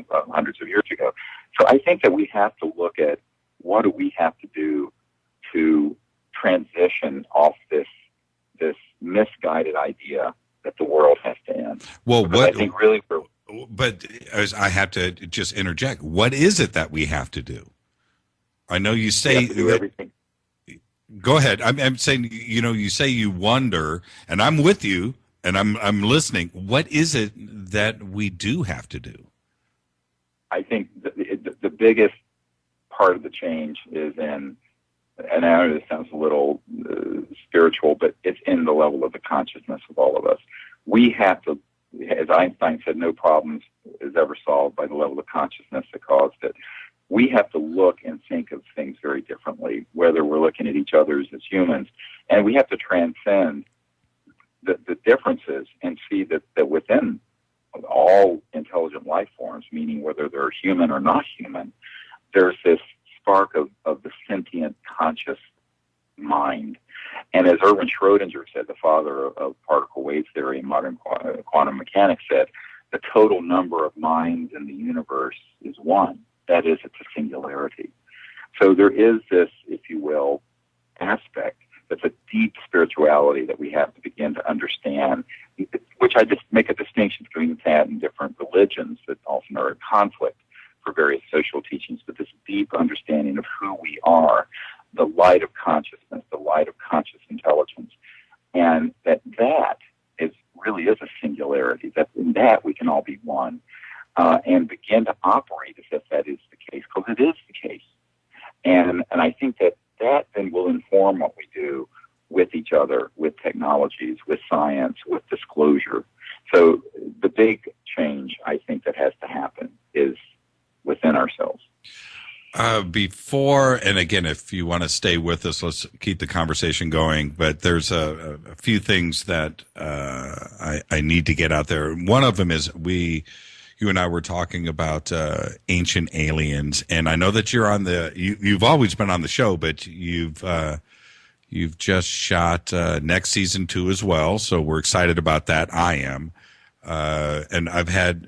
hundreds of years ago. So I think that we have to look at what do we have to do to transition off this misguided idea that the world has to end. Well, because I think really but as I have to just interject, what is it that we have to do? I know you say do everything. Go ahead. I'm saying, you say you wonder, and I'm with you, and I'm listening. What is it that we do have to do? I think the biggest part of the change is in, and I know this sounds a little spiritual, but it's in the level of the consciousness of all of us. We have to, as Einstein said, no problems is ever solved by the level of consciousness that caused it. We have to look and think of things very differently, whether we're looking at each other as humans. And we have to transcend the differences and see that within all intelligent life forms, meaning whether they're human or not human, there's this spark of the sentient conscious mind. And as Erwin Schrödinger said, the father of particle wave theory and modern quantum mechanics, said, the total number of minds in the universe is one. That is, it's a singularity. So there is this, if you will, aspect that's a deep spirituality that we have to begin to understand, which I just make a distinction between that and different religions that often are in conflict for various social teachings, but this deep understanding of who we are, the light of consciousness, the light of conscious intelligence, and that is really is a singularity, that in that we can all be one. And begin to operate as if that is the case, because it is the case. And I think that then will inform what we do with each other, with technologies, with science, with disclosure. So the big change, I think, that has to happen is within ourselves. Before, and again, if you want to stay with us, let's keep the conversation going. But there's a few things that I need to get out there. One of them is you and I were talking about ancient aliens, and I know that you're on you've always been on the show, but you've just shot next season 2 as well, so we're excited about that. I am, and I've had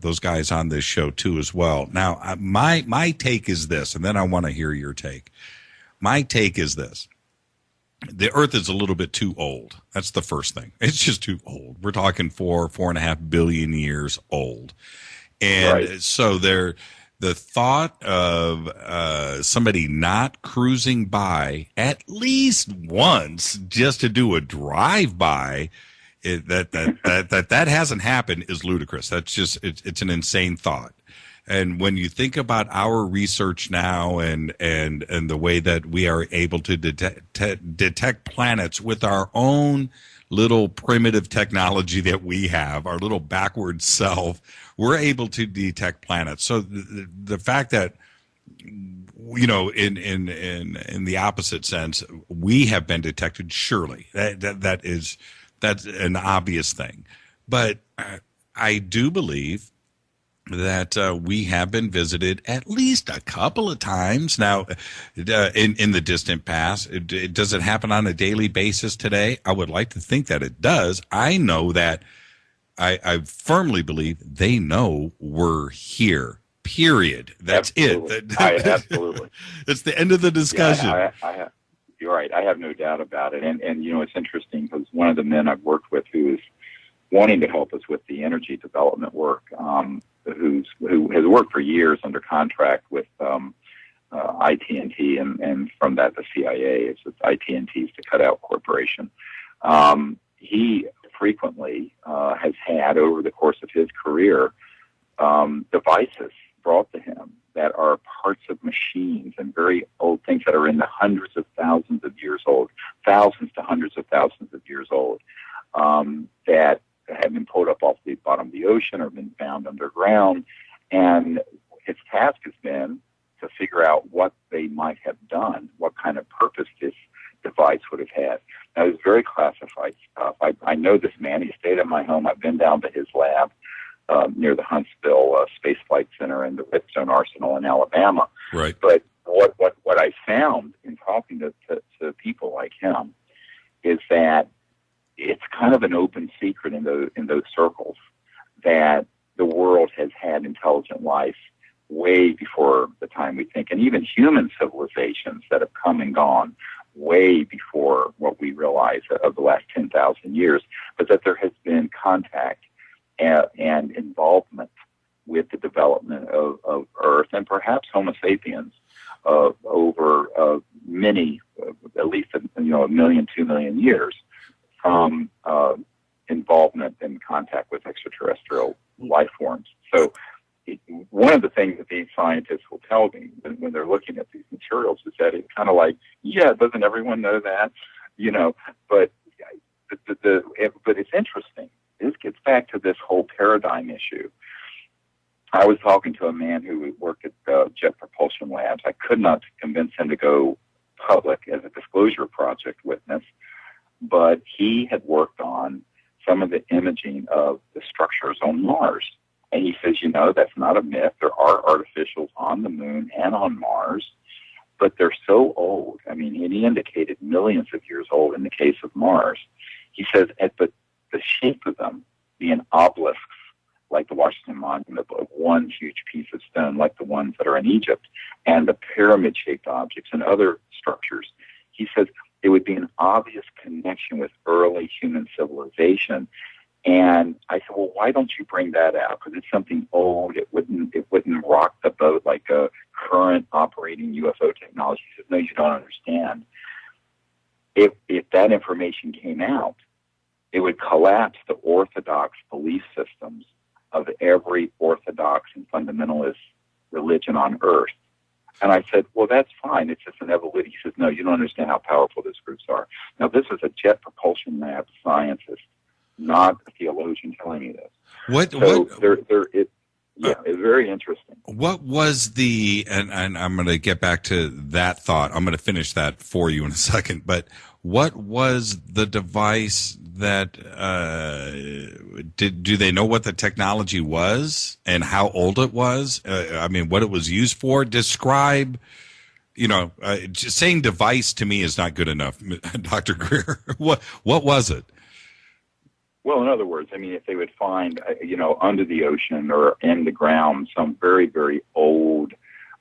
those guys on this show too as well. Now, my take is this, and then I want to hear your take. My take is this. The Earth is a little bit too old. That's the first thing. It's just too old. We're talking 4.5 billion years old. And right. So the thought of somebody not cruising by at least once just to do a drive-by, that hasn't happened is ludicrous. That's just, it's an insane thought. And when you think about our research now and the way that we are able to detect planets with our own little primitive technology that we have, our little backward self, we're able to detect planets. So the fact that, you know, in the opposite sense, we have been detected, surely that's an obvious thing. But I do believe that we have been visited at least a couple of times now in the distant past. Does it happen on a daily basis today? I would like to think that it does. I know that I firmly believe they know we're here. Period. That's absolutely. it. Absolutely. It's the end of the discussion. Yeah, you're right. I have no doubt about it. And you know, it's interesting because one of the men I've worked with who is wanting to help us with the energy development work, who has worked for years under contract with IT&T, and from that the CIA. It's IT&T's the Cutout Corporation. He frequently has had, over the course of his career, devices brought to him that are parts of machines and very old things that are in the hundreds of thousands of years old, thousands to hundreds of thousands of years old, that have been pulled up off the bottom of the ocean or been found underground. And his task has been to figure out what they might have done, what kind of purpose this device would have had. Now, it's very classified stuff. I know this man. He stayed at my home. I've been down to his lab near the Huntsville Space Flight Center and the Redstone Arsenal in Alabama. Right. But what I found in talking to people like him is that it's kind of an open secret in those circles that the world has had intelligent life way before the time we think, and even human civilizations that have come and gone way before what we realize of the last 10,000 years, but that there has been contact and involvement with the development of Earth and perhaps Homo sapiens over many, at least 1 million, 2 million years, from involvement and contact with extraterrestrial life forms. So one of the things that these scientists will tell me when they're looking at these materials is that it's kind of like, yeah, doesn't everyone know that? You know, but it's interesting. This gets back to this whole paradigm issue. I was talking to a man who worked at Jet Propulsion Labs. I could not convince him to go public as a disclosure project witness, but he had worked on some of the imaging of the structures on Mars. And he says, you know, that's not a myth. There are artificials on the moon and on Mars, but they're so old. I mean, and he indicated millions of years old in the case of Mars. He says, but the shape of them being obelisks, like the Washington Monument, of one huge piece of stone, like the ones that are in Egypt, and the pyramid-shaped objects and other structures, he says it would be an obvious connection with early human civilization. And I said, well, why don't you bring that out? Because it's something old. It wouldn't rock the boat like a current operating UFO technology. He said, no, you don't understand. If that information came out, it would collapse the orthodox belief systems of every orthodox and fundamentalist religion on Earth. And I said, well, that's fine. It's just an evolution. He says, no, you don't understand how powerful those groups are. Now, this is a Jet Propulsion Lab scientist, not a theologian telling me this. It's very interesting. What was and I'm going to get back to that thought. I'm going to finish that for you in a second. But what was the device that, do they know what the technology was and how old it was? I mean, what it was used for? Describe, just saying device to me is not good enough, Dr. Greer. What was it? Well, in other words, I mean, if they would find, under the ocean or in the ground, some very, very old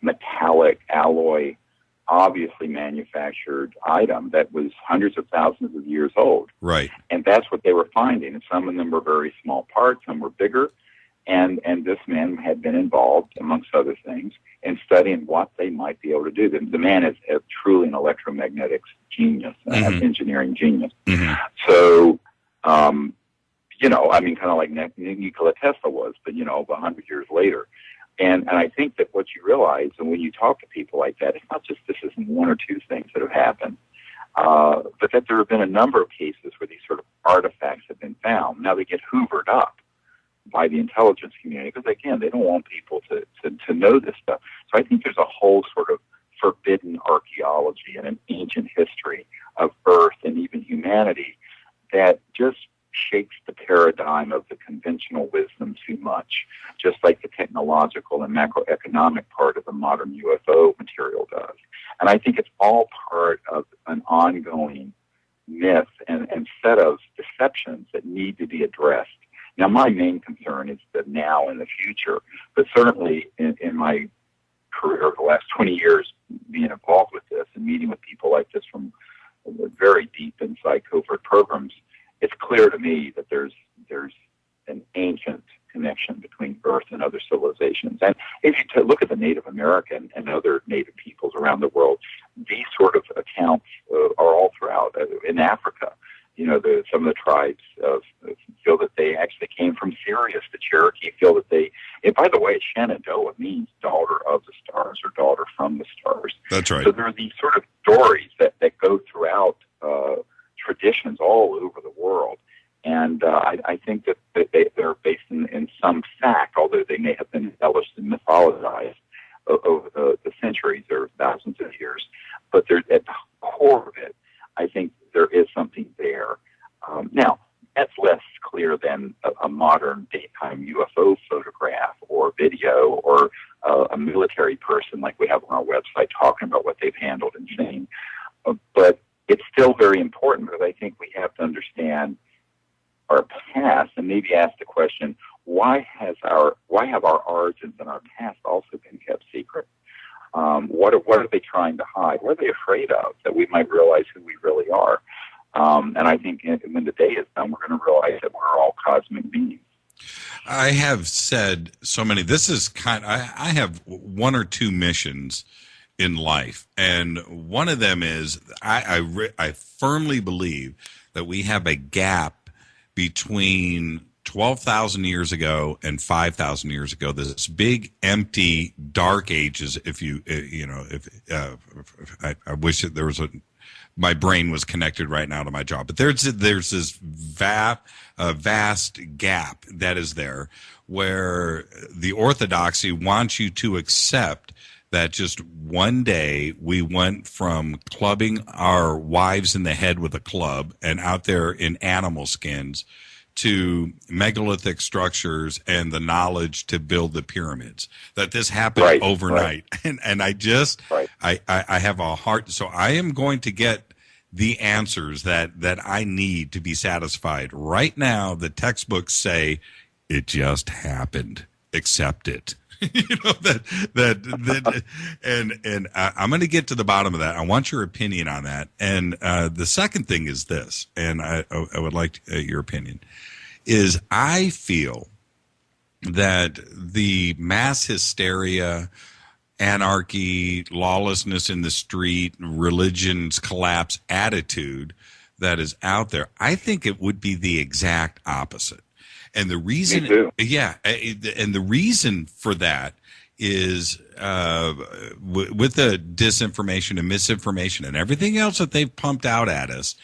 metallic alloy, obviously manufactured item that was hundreds of thousands of years old. Right. And that's what they were finding. And some of them were very small parts, some were bigger. And this man had been involved, amongst other things, in studying what they might be able to do. The man is truly an electromagnetics genius, an engineering genius. Mm-hmm. So, kind of like Nikola Tesla was, but, 100 years later. And I think that what you realize, and when you talk to people like that, it's not just this isn't one or two things that have happened, but that there have been a number of cases where these sort of artifacts have been found. Now they get hoovered up by the intelligence community because, again, they don't want people to know this stuff. So I think there's a whole sort of forbidden archaeology and an ancient history of Earth and even humanity that just shakes the paradigm of the conventional wisdom too much, just like the technological and macroeconomic part of the modern UFO material does. And I think it's all part of an ongoing myth and set of deceptions that need to be addressed. Now, my main concern is the now and the future, but certainly in my career over the last 20 years being involved with this and meeting with people like this from very deep inside covert programs, it's clear to me that there's an ancient connection between Earth and other civilizations. And if you look at the Native American and other Native peoples around the world, these sort of accounts are all throughout. In Africa, you know, some of the tribes feel that they actually came from Sirius. The Cherokee feel that and by the way, Shenandoah means daughter of the stars or daughter from the stars. That's right. So there are these sort of stories that go throughout traditions all over the world. And I think that they're based in some fact, although they may have been embellished and mythologized over the centuries or thousands of years. But they're at the core of it, I think there is something there. Now, that's less clear than a modern daytime UFO photograph or video or a military person like we have on our website talking about what they've handled and seen. But it's still very important because I think we have to understand our past and maybe ask the question, why have our origins and our past also been kept secret? What are they trying to hide? What are they afraid of that we might realize who we really are? And I think when the day is done, we're going to realize that we're all cosmic beings. I have said so many. This is I have one or two missions in life, and one of them is I firmly believe that we have a gap between 12,000 years ago and 5,000 years ago. This big, empty, dark ages. I wish that there was my brain was connected right now to my jaw, but there's this vast gap that is there where the orthodoxy wants you to accept that just one day we went from clubbing our wives in the head with a club and out there in animal skins to megalithic structures and the knowledge to build the pyramids, that this happened overnight. Right. And I just, I have a heart. So I am going to get the answers that I need to be satisfied. Right now, the textbooks say it just happened. Accept it. You know, and I'm going to get to the bottom of that. I want your opinion on that. And the second thing is this, and I would like your opinion, is I feel that the mass hysteria, anarchy, lawlessness in the street, religion's collapse attitude that is out there, I think it would be the exact opposite. And the reason, and the reason for that is with the disinformation and misinformation and everything else that they've pumped out at us,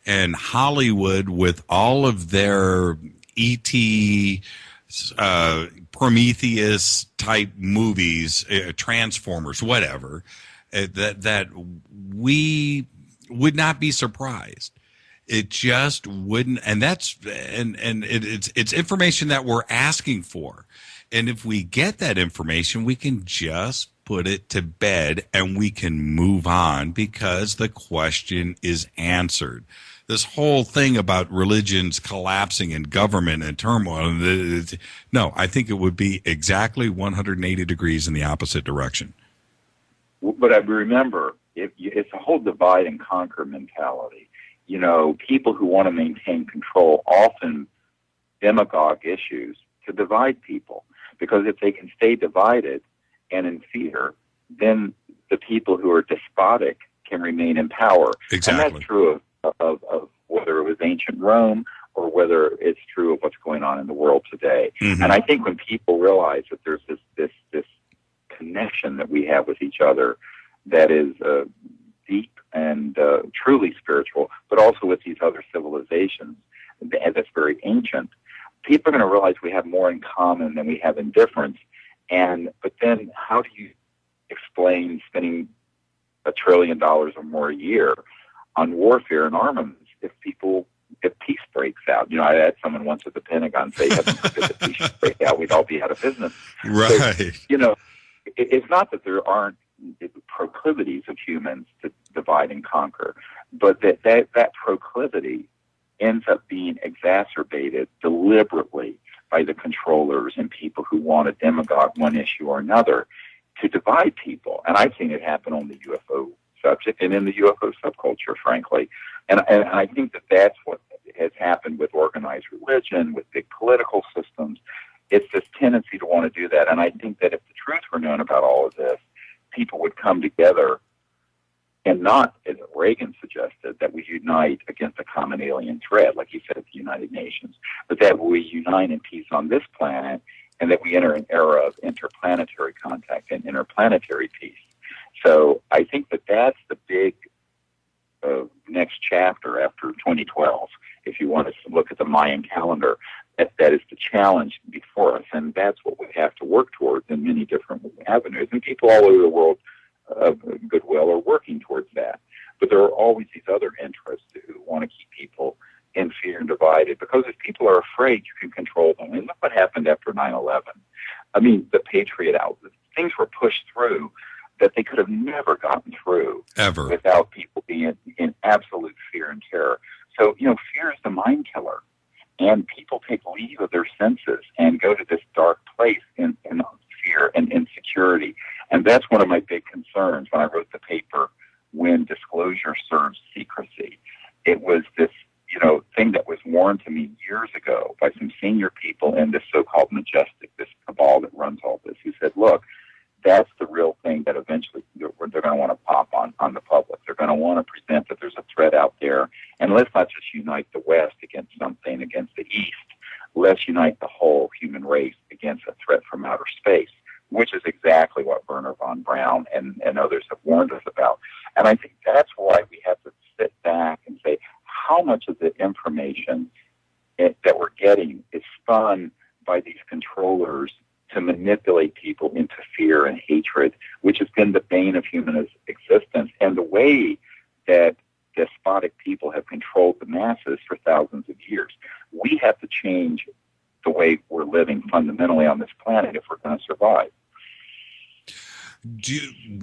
and Hollywood with all of their E.T., Prometheus type movies, Transformers, whatever, that we would not be surprised. It just wouldn't, and it's information that we're asking for. And if we get that information, we can just put it to bed and we can move on because the question is answered. This whole thing about religions collapsing and government and turmoil, no, I think it would be exactly 180 degrees in the opposite direction. But I remember, it's a whole divide and conquer mentality. You know, people who want to maintain control often demagogue issues to divide people, because if they can stay divided and in fear, then the people who are despotic can remain in power. Exactly. And that's true of whether it was ancient Rome or whether it's true of what's going on in the world today. Mm-hmm. And I think when people realize that there's this connection that we have with each other that is deep and truly spiritual, but also with these other civilizations that's very ancient, people are going to realize we have more in common than we have in difference. But then how do you explain spending $1 trillion or more a year on warfare and armaments if peace breaks out? You know, I had someone once at the Pentagon say, heaven forbid the peace should break out, we'd all be out of business. Right. So, you know, it's not that there aren't proclivities of humans to divide and conquer, but that proclivity ends up being exacerbated deliberately by the controllers and people who want to demagogue one issue or another to divide people. And I've seen it happen on the UFO subject and in the UFO subculture, frankly. And I think that's what has happened with organized religion, with big political systems. It's this tendency to want to do that. And I think that if the truth were known about all of this, people would come together and not, as Reagan suggested, that we unite against a common alien threat, like he said at the United Nations, but that we unite in peace on this planet and that we enter an era of interplanetary contact and interplanetary peace. So I think that that's the big next chapter after 2012, if you want to look at the Mayan calendar. That is the challenge before us, and that's what we have to work towards in many different avenues. And people all over the world of goodwill are working towards that. But there are always these other interests who want to keep people in fear and divided, because if people are afraid, you can control them. And look what happened after 9/11. I mean, the Patriot Act, things were pushed through that they could have never gotten through ever without people being in absolute fear and terror. So, you know, fear is the mind killer. And people take leave of their senses and go to this dark place in fear and insecurity. And that's one of my big concerns when I wrote the paper, When Disclosure Serves Secrecy. It was this, you know, thing that was warned to me years ago by some senior people in this so-called majestic, this cabal that runs all this, who said, look, that's the real thing that eventually they're going to want to pop on the public. They're going to want to present that there's a threat out there. And let's not just unite the West against something, against the East. Let's unite the whole human race against a threat from outer space, which is exactly what Werner von Braun and others have warned us about. And I think that's why we have to sit back and say, how much of the information that we're getting is spun by these controllers to manipulate people into fear and hatred, which has been the bane of human existence, and the way that despotic people have controlled the masses for thousands of years. We have to change the way we're living fundamentally on this planet if we're going to survive.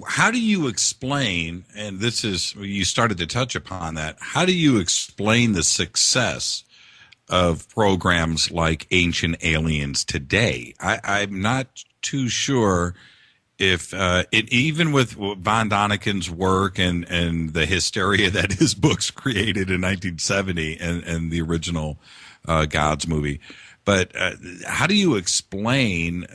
How do you explain, and this is, you started to touch upon that, how do you explain the success of programs like Ancient Aliens today? I'm not too sure if even with Von Daniken's work and the hysteria that his books created in 1970 and the original Gods movie. But how do you explain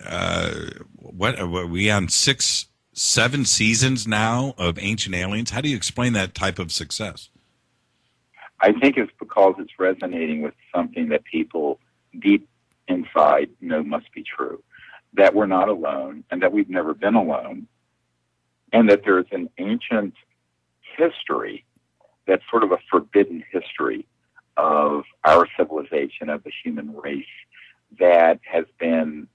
what are we on 7 seasons now of Ancient Aliens? How do you explain that type of success? I think it's because it's resonating with something that people deep inside know must be true, that we're not alone and that we've never been alone, and that there's an ancient history that's sort of a forbidden history of our civilization, of the human race, that has been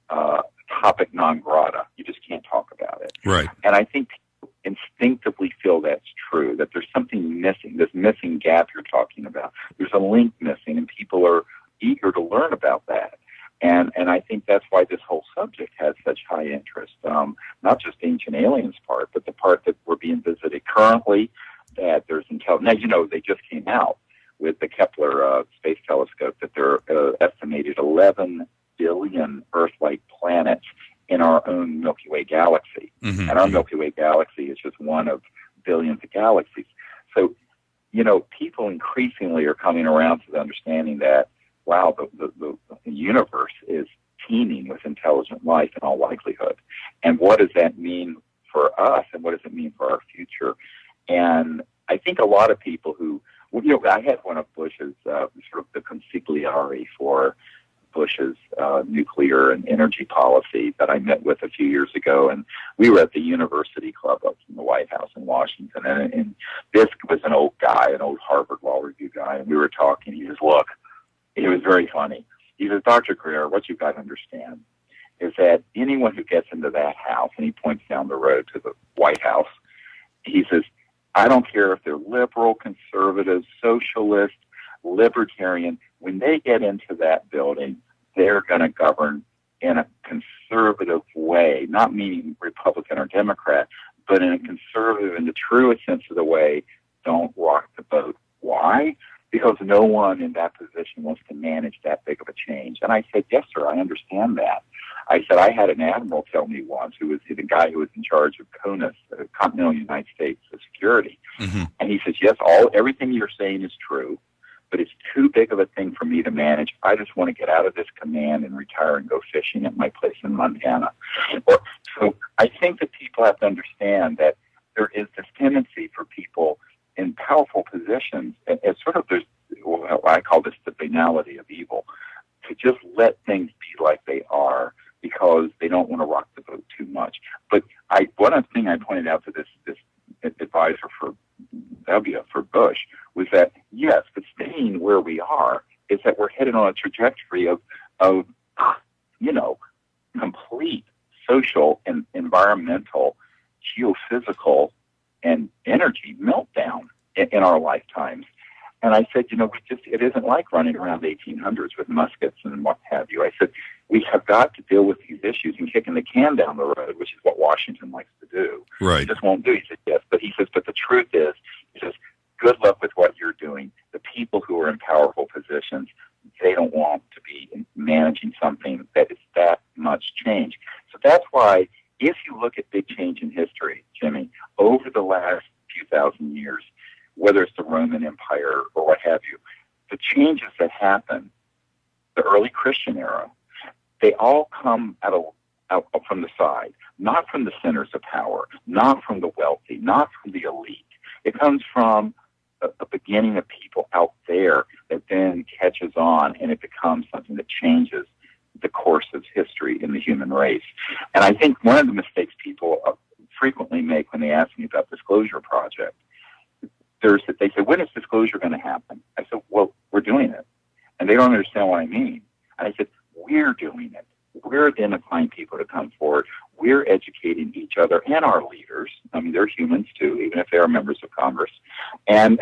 topic non grata. You just can't talk about it. Right. And I think people instinctively feel that's true, that there's something missing, this missing gap you're talking about. There's a link missing, and people are eager to learn about that. And I think that's why this whole subject has such high interest, not just Ancient Aliens part, but the part that we're being visited currently, that there's intelligence. Now, you know, they just came out with the Kepler Space Telescope that there are estimated 11 billion Earth-like planets in our own Milky Way galaxy. Mm-hmm. And our Milky Way galaxy is just one of billions of galaxies. So, you know, people increasingly are coming around to the understanding that, wow, the universe is teeming with intelligent life in all likelihood. And what does that mean for us, and what does it mean for our future? And I think a lot of people who, you know, I had one of Bush's sort of the consigliere for Bush's nuclear and energy policy that I met with a few years ago, and we were at the University Club up in the White House in Washington, and this was an old guy, an old Harvard Law Review guy, and we were talking. He says, look, it was very funny. He says, Dr. Greer, what you've got to understand is that anyone who gets into that house, and he points down the road to the White House, he says, I don't care if they're liberal, conservative, socialist, libertarian, when they get into that building, they're going to govern in a conservative way, not meaning Republican or Democrat, but in a conservative, in the truest sense of the way, don't rock the boat. Why? Because no one in that position wants to manage that big of a change. And I said, yes, sir, I understand that. I said, I had an admiral tell me once, who was the guy who was in charge of CONUS, Continental United States Security. Mm-hmm. And he says, yes, everything you're saying is true, but it's too big of a thing for me to manage. I just want to get out of this command and retire and go fishing at my place in Montana. So I think that people have to understand that there is this tendency for people in powerful positions, and it's sort of there's what I call this the banality of evil, to just let things be like they are because they don't want to rock the boat too much. But one thing I pointed out to this advisor for Bush was that, yes, but staying where we are is that we're headed on a trajectory of complete social and environmental, geophysical, and energy meltdown in our lifetimes. And I said, it isn't like running around the 1800s with muskets and what have you. I said, we have got to deal with these issues, and kicking the can down the road, which is what Washington likes to do. Right. He just won't do. He said, yes. But he says, but the truth is, he says, good luck with what you're doing. The people who are in powerful positions, they don't want to be managing something that is that much change. So that's why, if you look at big change in history, Jimmy, over the last few thousand years, whether it's the Roman Empire or what have you, the changes that happen, the early Christian era, they all come out from the side, not from the centers of power, not from the wealthy, not from the elite. It comes from a beginning of people out there that then catches on, and it becomes something that changes the course of history in the human race. And I think one of the mistakes people frequently make when they ask me about Disclosure Project, they say, when is disclosure going to happen? I said, well, we're doing it. And they don't understand what I mean. And I said, we're doing it. We're identifying people to come forward. We're educating each other and our leaders. I mean, they're humans too, even if they are members of Congress. And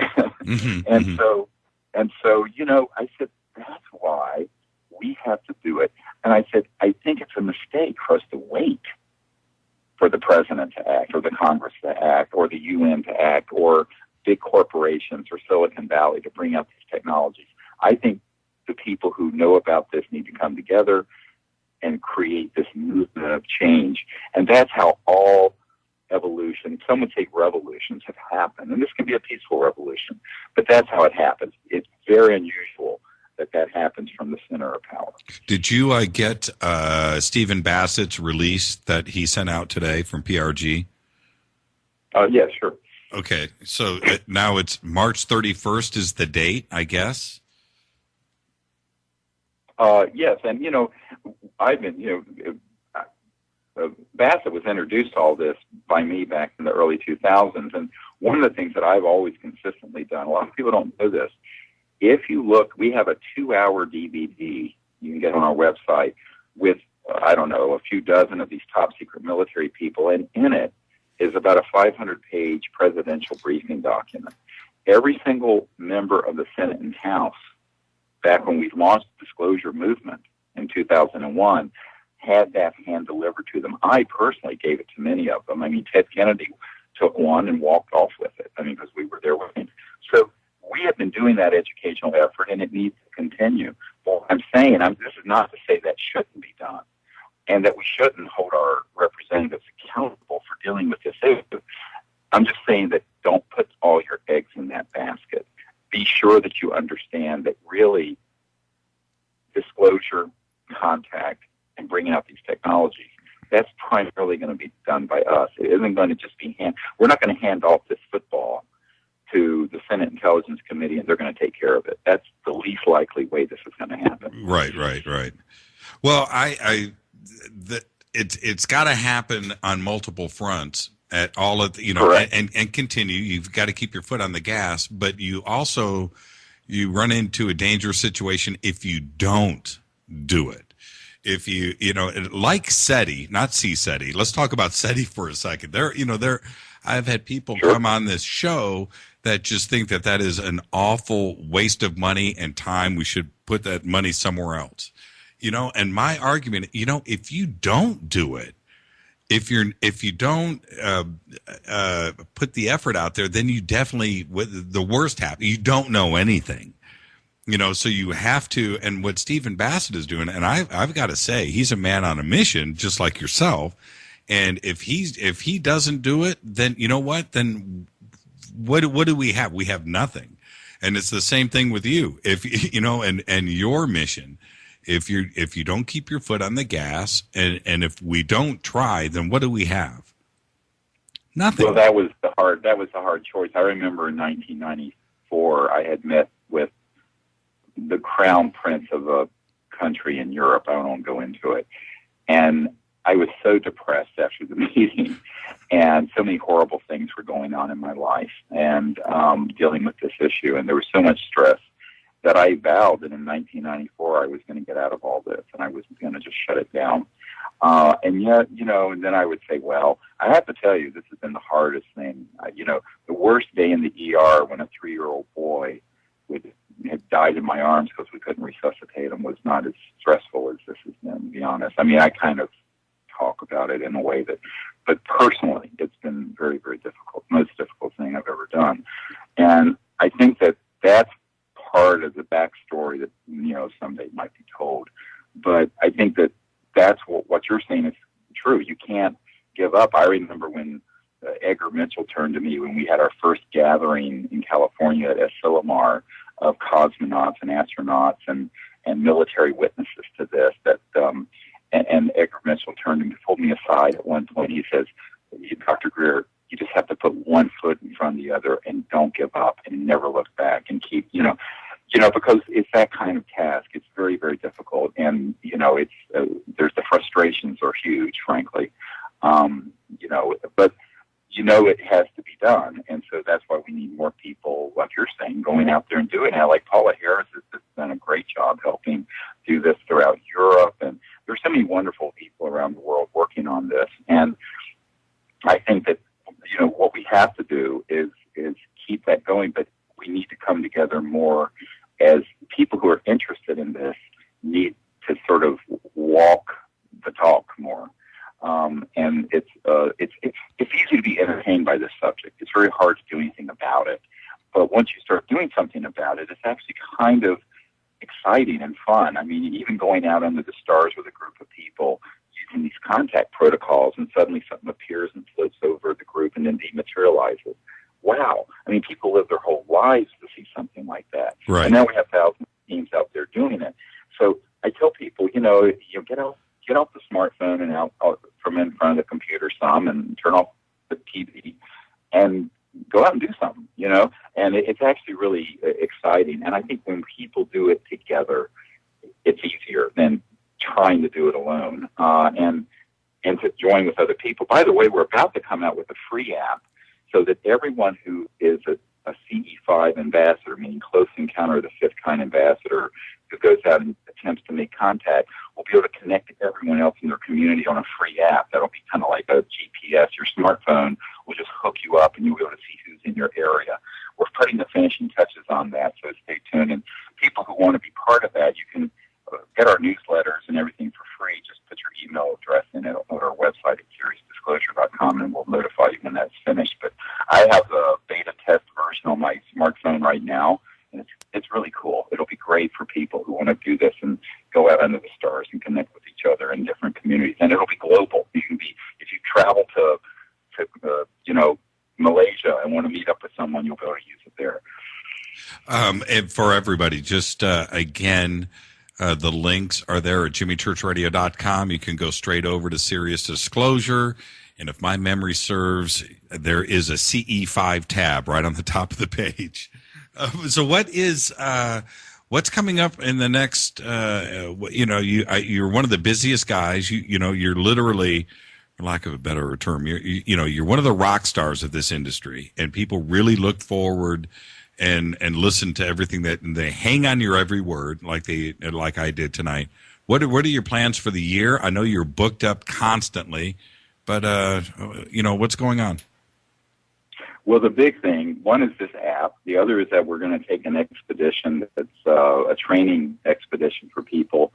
so, I said, that's why we have to do it. And I said, I think it's a mistake for us to wait for the president to act, or the Congress to act, or the UN to act, or big corporations or Silicon Valley to bring up these technologies. I think the people who know about this need to come together and create this movement of change. And that's how all evolution, some would say revolutions, have happened. And this can be a peaceful revolution, but that's how it happens. It's very unusual that happens from the center of power. Did you get Stephen Bassett's release that he sent out today from PRG? Yeah, sure. Okay, so now it's March 31st is the date, I guess? Yes, and, I've been, Bassett was introduced to all this by me back in the early 2000s, and one of the things that I've always consistently done, a lot of people don't know this, if you look, we have a 2-hour DVD you can get on our website with, a few dozen of these top secret military people, and in it is about a 500-page presidential briefing document. Every single member of the Senate and House, back when we launched the disclosure movement in 2001, had that hand delivered to them. I personally gave it to many of them. I mean, Ted Kennedy took one and walked off with it, because we were there with him. So we have been doing that educational effort, and it needs to continue. Well, I'm saying, this is not to say that shouldn't be done, and that we shouldn't hold our representatives accountable for dealing with this issue. I'm just saying that don't put all your eggs in that basket. Be sure that you understand that really disclosure, contact, and bringing out these technologies, that's primarily going to be done by us. It isn't going to just be we're not going to hand off this football to the Senate Intelligence Committee, and they're going to take care of it. That's the least likely way this is going to happen. Right. Well, it's got to happen on multiple fronts at all of and continue. You've got to keep your foot on the gas, but you run into a dangerous situation if you don't do it. If you like SETI, not CSETI. Let's talk about SETI for a second. I've had people come on this show that just think that is an awful waste of money and time. We should put that money somewhere else. And my argument, if you don't do it, if you don't put the effort out there, then you definitely, the worst happens. You don't know anything. So you have to, and what Stephen Bassett is doing, and I've got to say, he's a man on a mission, just like yourself. And if he doesn't do it, then you know what? Then what do we have? We have nothing. And it's the same thing with you. If and your mission, if you don't keep your foot on the gas, and if we don't try, then what do we have? Nothing. Well, that was the hard choice. I remember in 1994, I had met with the crown prince of a country in Europe. I won't go into it. And I was so depressed after the meeting, and so many horrible things were going on in my life, and dealing with this issue. And there was so much stress that I vowed that in 1994 I was going to get out of all this, and I was going to just shut it down. And yet, and then I would say, well, I have to tell you, this has been the hardest thing. The worst day in the ER when a 3-year-old boy had died in my arms because we couldn't resuscitate him was not as stressful as this has been, to be honest. I mean, I kind of talk about it in a way but personally, it's been very, very difficult, most difficult thing I've ever done. And I think that's part of the backstory that, someday might be told. But I think that's what you're saying is true. You can't give up. I remember when Edgar Mitchell turned to me when we had our first gathering in California at Asilomar of cosmonauts and astronauts and military witnesses to this. And Edgar Mitchell turned and pulled me aside at one point. He says, Dr. Greer, you just have to put one foot in front of the other and don't give up and never look back and keep, because it's that kind of task. It's very, very difficult. And, it's, there's the frustrations are huge, frankly. But it has to be done. And so that's why we need more people, like you're saying, going out there and doing it. Like Paula Harris has done a great job helping do this throughout Europe. And there's so many wonderful people around the world working on this. And I think that, what we have to do is keep that going, but we need to come together more as people who are interested in this need to sort of walk the talk more. And it's easy to be entertained by this subject. It's very hard to do anything about it. But once you start doing something about it, it's actually kind of exciting and fun. I mean, even going out under the stars with a group of people using these contact protocols, and suddenly something appears and floats over the group and then dematerializes. Wow. I mean, people live their whole lives to see something like that. Right. And now we have thousands of teams out there doing it. So I tell people, get off the smartphone and out from in front of the computer some and turn off the TV and go out and do something, and it's actually really exciting. And I think when people do it together, it's easier than trying to do it alone, and to join with other people. By the way, we're about to come out with a free app so that everyone who is a CE5 ambassador, meaning close encounter of the fifth kind ambassador, who goes out and attempts to make contact, will be able to connect to everyone else in their community on a free app. That'll be kind of like a GPS. Your smartphone will just hook you up, and you'll be able to see who's in your area. We're putting the finishing touches on that, so stay tuned. And people who want to be part of that, you can get our newsletters and everything for free. Just put your email address in it on our website at SIRIUSdisclosure.com, and we'll notify you when that's finished. But I have the beta test version on my smartphone right now, and it's really cool. It'll be great for people who want to do this and go out under the stars and connect with each other in different communities. And it'll be global. You can be, if you travel to Malaysia and want to meet up with someone, you'll be able to use it there. And for everybody, just again, the links are there at jimmychurchradio.com. You can go straight over to Sirius Disclosure. And if my memory serves, there is a CE5 tab right on the top of the page. So what's coming up in the next, you're one of the busiest guys. You're literally, for lack of a better term, you're one of the rock stars of this industry, and people really look forward and listen to everything and they hang on your every word like I did tonight. What are your plans for the year? I know you're booked up constantly, but what's going on? Well, the big thing, one is this app. The other is that we're going to take an expedition that's a training expedition for people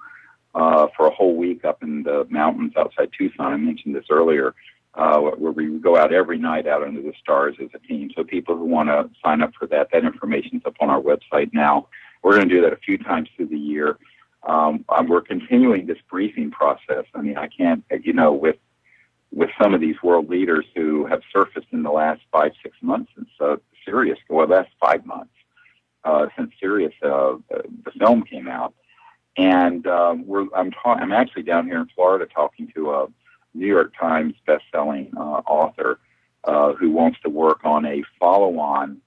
for a whole week up in the mountains outside Tucson. I mentioned this earlier, where we go out every night out under the stars as a team. So people who want to sign up for that information's up on our website now. We're going to do that a few times through the year. We're continuing this briefing process. I mean, I can't, with some of these world leaders who have surfaced in the last 5-6 months since SIRIUS, last 5 months since SIRIUS, the film came out. And I'm actually down here in Florida talking to a New York Times best-selling author who wants to work on a follow-on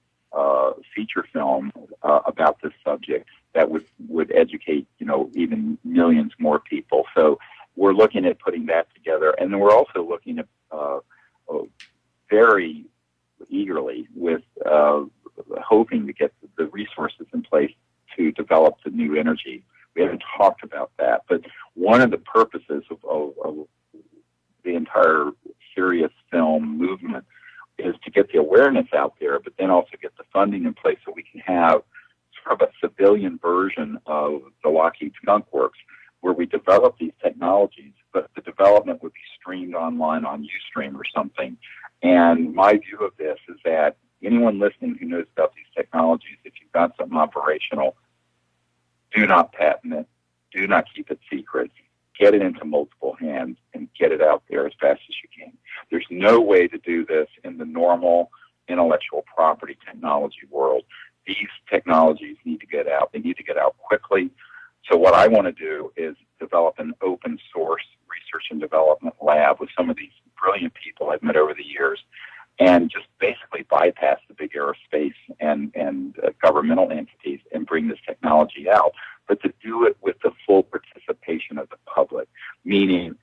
feature film about this subject that would educate, even millions more people. So we're looking at putting that together, and then we're also looking at very eagerly with hoping to get the resources in place to develop the new energy. We haven't talked about that, but one of the purposes of the entire SIRIUS film movement is to get the awareness out there, but then also get the funding in place so we can have sort of a civilian version of the Lockheed Skunk Works, where we develop these technologies, but the development would be streamed online on Ustream or something. And my view of this is that anyone listening who knows about these technologies, if you've got something operational, do not patent it. Do not keep it secret. Get it into multiple hands and get it out there as fast as you can. There's no way to do this in the normal intellectual property technology world. These technologies need to get out. They need to get out quickly. So what I want to do is develop an open source research and development lab with some of these brilliant people I've met over the years, and just basically bypass the big aerospace and governmental entities and bring this technology out, but to do it with the full participation of the public, meaning,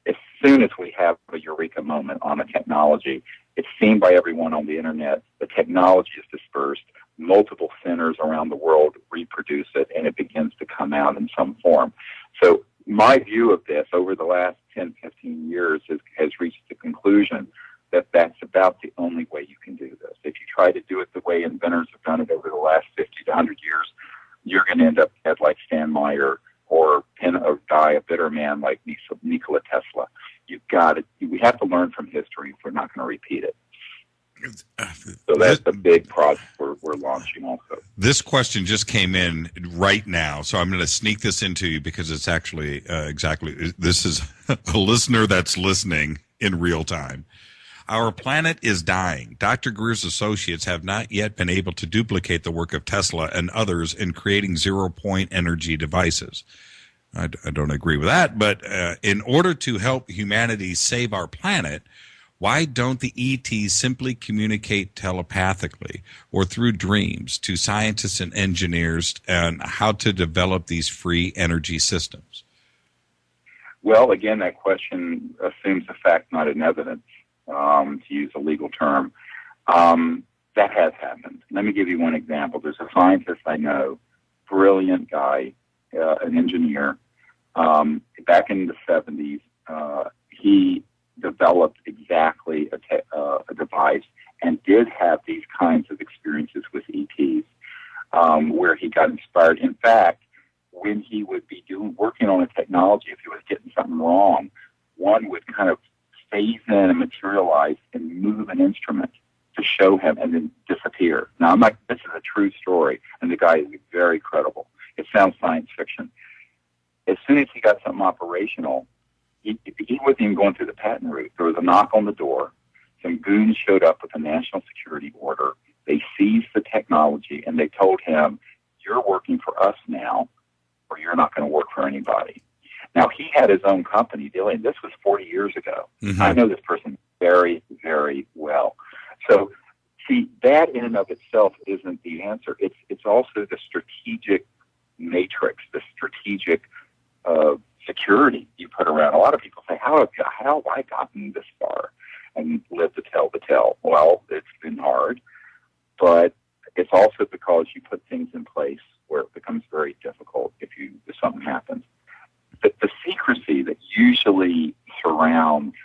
as soon as we have a eureka moment on a technology, it's seen by everyone on the internet, the technology is dispersed, multiple centers around the world reproduce it, and it begins to come out in some form. So my view of this over the last 10, 15 years has reached the conclusion that that's about the only way you can do this. If you try to do it the way inventors have done it over the last 50 to 100 years, you're going to end up dead like Stan Meyer or die a bitter man like Nikola Tesla. We have to learn from history if we're not going to repeat it. So that's a big project we're launching also. This question just came in right now, so I'm going to sneak this into you because it's actually this is a listener that's listening in real time. Our planet is dying. Dr. Greer's associates have not yet been able to duplicate the work of Tesla and others in creating zero-point energy devices. I don't agree with that, but in order to help humanity save our planet, why don't the ETs simply communicate telepathically or through dreams to scientists and engineers on how to develop these free energy systems? Well, again, that question assumes a fact, not an evidence, to use a legal term. That has happened. Let me give you one example. There's a scientist I know, brilliant guy, an engineer. Back in the 70s, he developed exactly a device and did have these kinds of experiences with ETs, where he got inspired. In fact, when he would be working on a technology, if he was getting something wrong, one would kind of phase in and materialize and move an instrument to show him and then disappear. Now, this is a true story, and the guy is very credible. It sounds science fiction. As soon as he got something operational, he wasn't even going through the patent route. There was a knock on the door. Some goons showed up with a national security order. They seized the technology, and they told him, "You're working for us now, or you're not going to work for anybody." Now, he had his own company dealing. This was 40 years ago. Mm-hmm. I know this person very, very well. So, see, that in and of itself isn't the answer. It's also the strategic matrix, the strategic security you put around. A lot of people say, how have I gotten this far and lived to tell the tale? Well, it's been hard, but it's also because you put things in place where it becomes very difficult if something happens. The secrecy that usually surrounds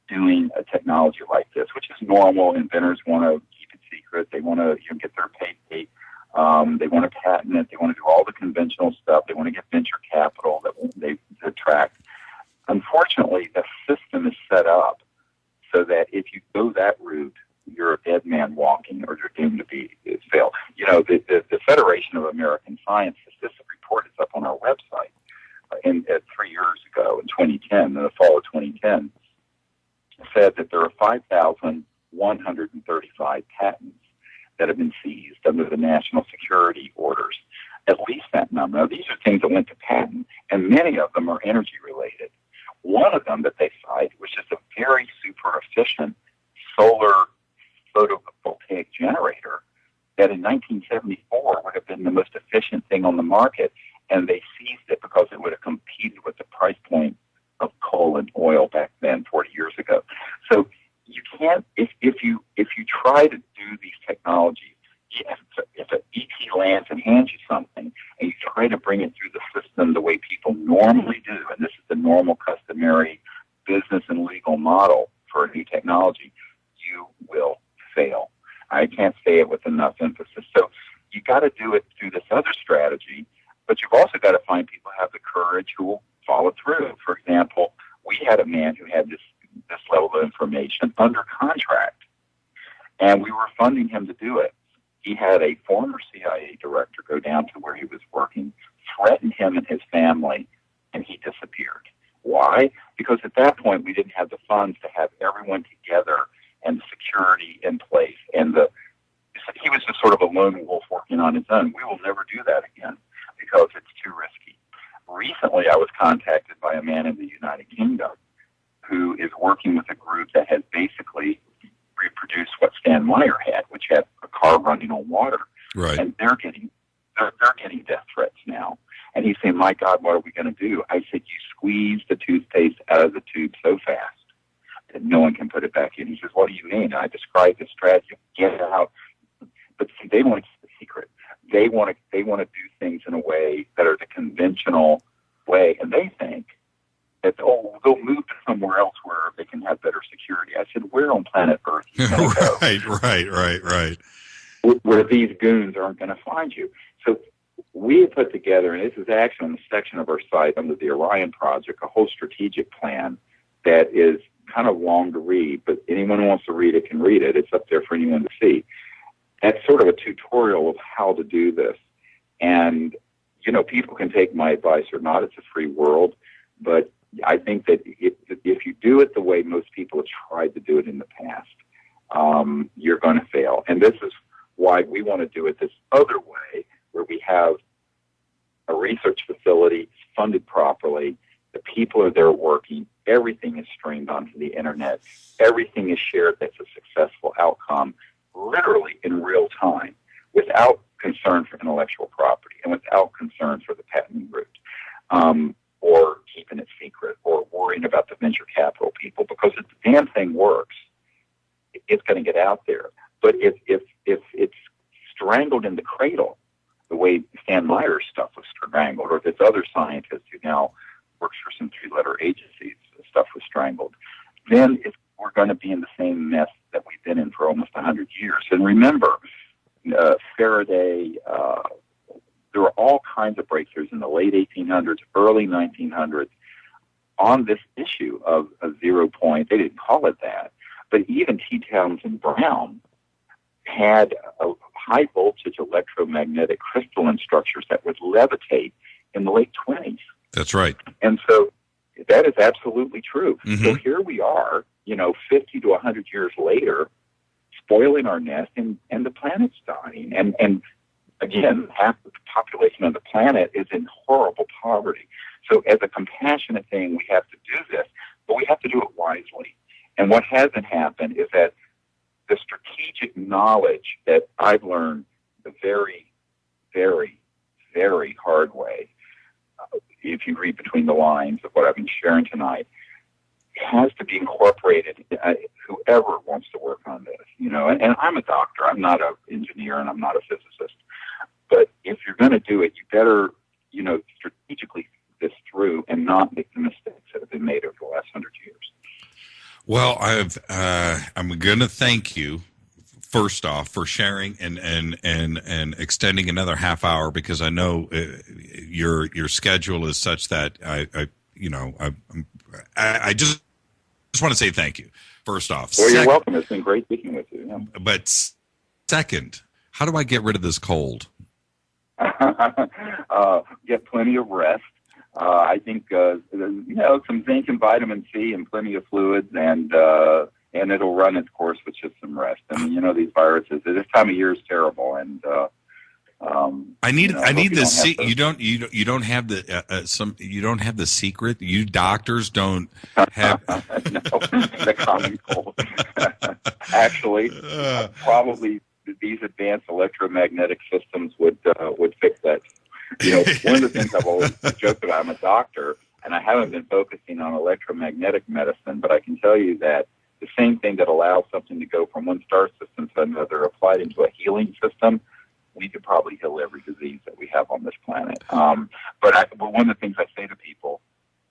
doing a technology like this, which is normal. Inventors want to keep it secret. They want to get their pay. They want to patent it. They want to do all the conventional stuff. They want to get venture capital that they attract. Unfortunately, the system is set up so that if you go that route, you're a dead man walking, or you're doomed to fail. You know, the Federation of American Science, this report is up on our website. 3 years ago, in 2010, in the fall of 2010, said that there are 5,135 patents that have been seized under the national security orders. At least that number. Now, these are things that went to patent, and many of them are energy related. One of them that they cite was just a very super efficient solar photovoltaic generator that in 1974 would have been the most efficient thing on the market, and they seized it because it would have competed with the price point of coal and oil back then, 40 years ago. So you can't, if you try to do these technologies, if an ET lands and hands you something, and you try to bring it through the system the way people normally do, and this is the normal, customary business and legal model for a new technology, you will fail. I can't say it with enough emphasis. So you got to do it through this other strategy, but you've also got to find people who have the courage who will follow through. For example, we had a man who had this level of information under contract, and we were funding him to do it. He had a former CIA director go down to where he was working, threaten him and his family, and he disappeared. Why? Because at that point, we didn't have the funds to have everyone together and security in place. And he was just sort of a lone wolf working on his own. We will never do that again because it's too risky. Recently, I was contacted by a man in the United Kingdom who is working with a group that has basically reproduced what Stan Meyer had, which had a car running on water. Right. And they're getting death threats now. And he's saying, my God, what are we going to do? I said, you squeeze the toothpaste out of the tube so fast that no one can put it back in. He says, what do you mean? And I described the strategy. Get it out. But see, they want to keep the secret. They want to do things in a way that are the conventional way. And they think that, they'll move to somewhere else where they can have better security. I said, where on planet Earth are you going to go? Right. Where these goons aren't going to find you. So we put together, and this is actually on the section of our site under the Orion Project, a whole strategic plan that is kind of long to read, but anyone who wants to read it can read it. It's up there for anyone to see. That's sort of a tutorial of how to do this. And, people can take my advice or not. It's a free world. But I think that if you do it the way most people have tried to do it in the past, you're going to fail. And this is why we want to do it this other way, where we have a research facility funded properly. The people are there working. Everything is streamed onto the internet. Everything is shared that's a successful outcome, literally in real time, without concern for intellectual property and without concern for the patent route, or keeping it secret or worrying about the venture capital people. Because if the damn thing works, it's going to get out there. But if it's strangled in the cradle, the way Stan Meyer's stuff was strangled, or if it's other scientists who now works for some three-letter agencies, stuff was strangled, then we're going to be in the same mess that we've been in for almost 100 years. And remember, Faraday, there were all kinds of breakthroughs in the late 1800s, early 1900s on this issue of a 0 point. They didn't call it that. But even T. Townsend Brown had high voltage electromagnetic crystalline structures that would levitate in the late 20s. That's right. And so that is absolutely true. Mm-hmm. So here we are, 50 to 100 years later, spoiling our nest, and the planet's dying. And again, half the population of the planet is in horrible poverty. So as a compassionate thing, we have to do this, but we have to do it wisely. And what hasn't happened is that the strategic knowledge that I've learned the very, very, very hard way, if you read between the lines of what I've been sharing tonight, has to be incorporated. Whoever wants to work on this, and I'm a doctor. I'm not an engineer, and I'm not a physicist. But if you're going to do it, you better, strategically think this through and not make the mistakes that have been made over the last 100 years. Well, I'm going to thank you first off for sharing and extending another half hour, because I know your schedule is such that I just want to say thank you first off. Well, you're welcome. It's been great speaking with you. Yeah. But second, how do I get rid of this cold? Get plenty of rest. I think some zinc and vitamin C and plenty of fluids, and it'll run its course with just some rest. And these viruses, this time of year is terrible. And I need the secret. You don't have the secret. You doctors don't have the common cold. Actually, probably these advanced electromagnetic systems would fix that. One of the things I've always joked about, I'm a doctor, and I haven't been focusing on electromagnetic medicine, but I can tell you that the same thing that allows something to go from one star system to another applied into a healing system, we could probably heal every disease that we have on this planet. But one of the things I say to people,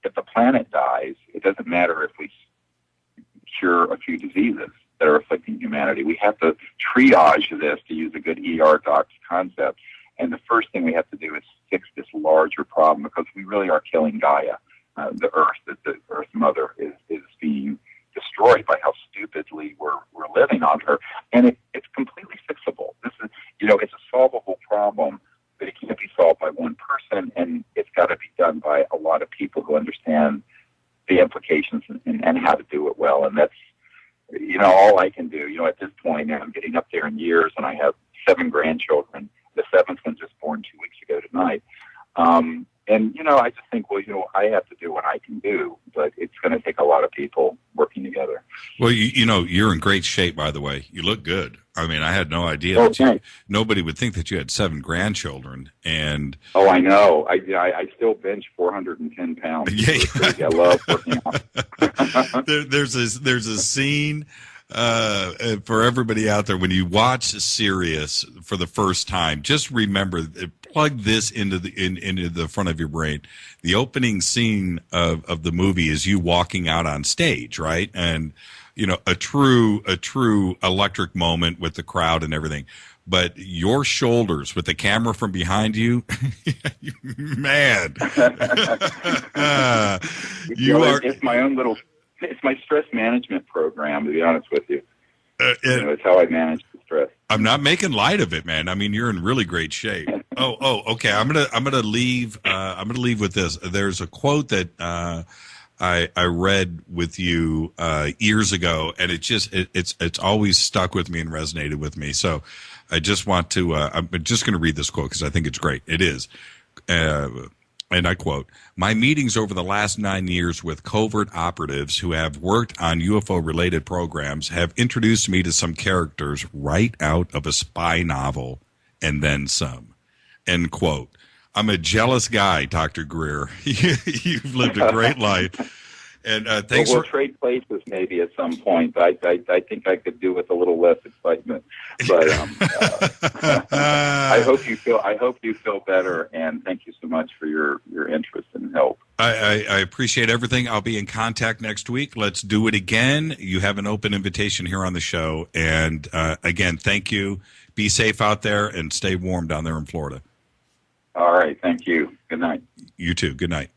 if the planet dies, it doesn't matter if we cure a few diseases that are afflicting humanity. We have to triage this, to use a good ER doc's concept. And the first thing we have to do is fix this larger problem, because we really are killing Gaia, the Earth. The Earth Mother is being destroyed by how stupidly we're living on her, and it's completely fixable. This is, it's a solvable problem, but it can't be solved by one person, and it's got to be done by a lot of people who understand the implications and how to do it well. And that's, all I can do. At this point, I'm getting up there in years, and I have 7 grandchildren. The 7th one just born 2 weeks ago tonight. I just think, I have to do what I can do, but it's going to take a lot of people working together. Well, you're in great shape, by the way. You look good. I mean, I had no idea nobody would think that you had 7 grandchildren. And I know. I still bench 410 pounds. Yeah. I love working out. There's a scene for everybody out there. When you watch SIRIUS for the first time, just remember, plug this into the front of your brain. The opening scene of the movie is you walking out on stage, right? And a true electric moment with the crowd and everything. But your shoulders with the camera from behind you, man, It's my own little. It's my stress management program, to be honest with you. It's how I manage the stress. I'm not making light of it, man. I mean, you're in really great shape. Okay. I'm gonna leave. I'm gonna leave with this. There's a quote that I read with you years ago, and it's always stuck with me and resonated with me. So I just want to. I'm just going to read this quote because I think it's great. It is. And I quote, "My meetings over the last 9 years with covert operatives who have worked on UFO-related programs have introduced me to some characters right out of a spy novel and then some." End quote. I'm a jealous guy, Dr. Greer. You've lived a great life. And thanks we'll trade places maybe at some point. I think I could do with a little less excitement. But I hope you feel better, and thank you so much for your interest and help. I appreciate everything. I'll be in contact next week. Let's do it again. You have an open invitation here on the show. And again, thank you. Be safe out there and stay warm down there in Florida. All right. Thank you. Good night. You too. Good night.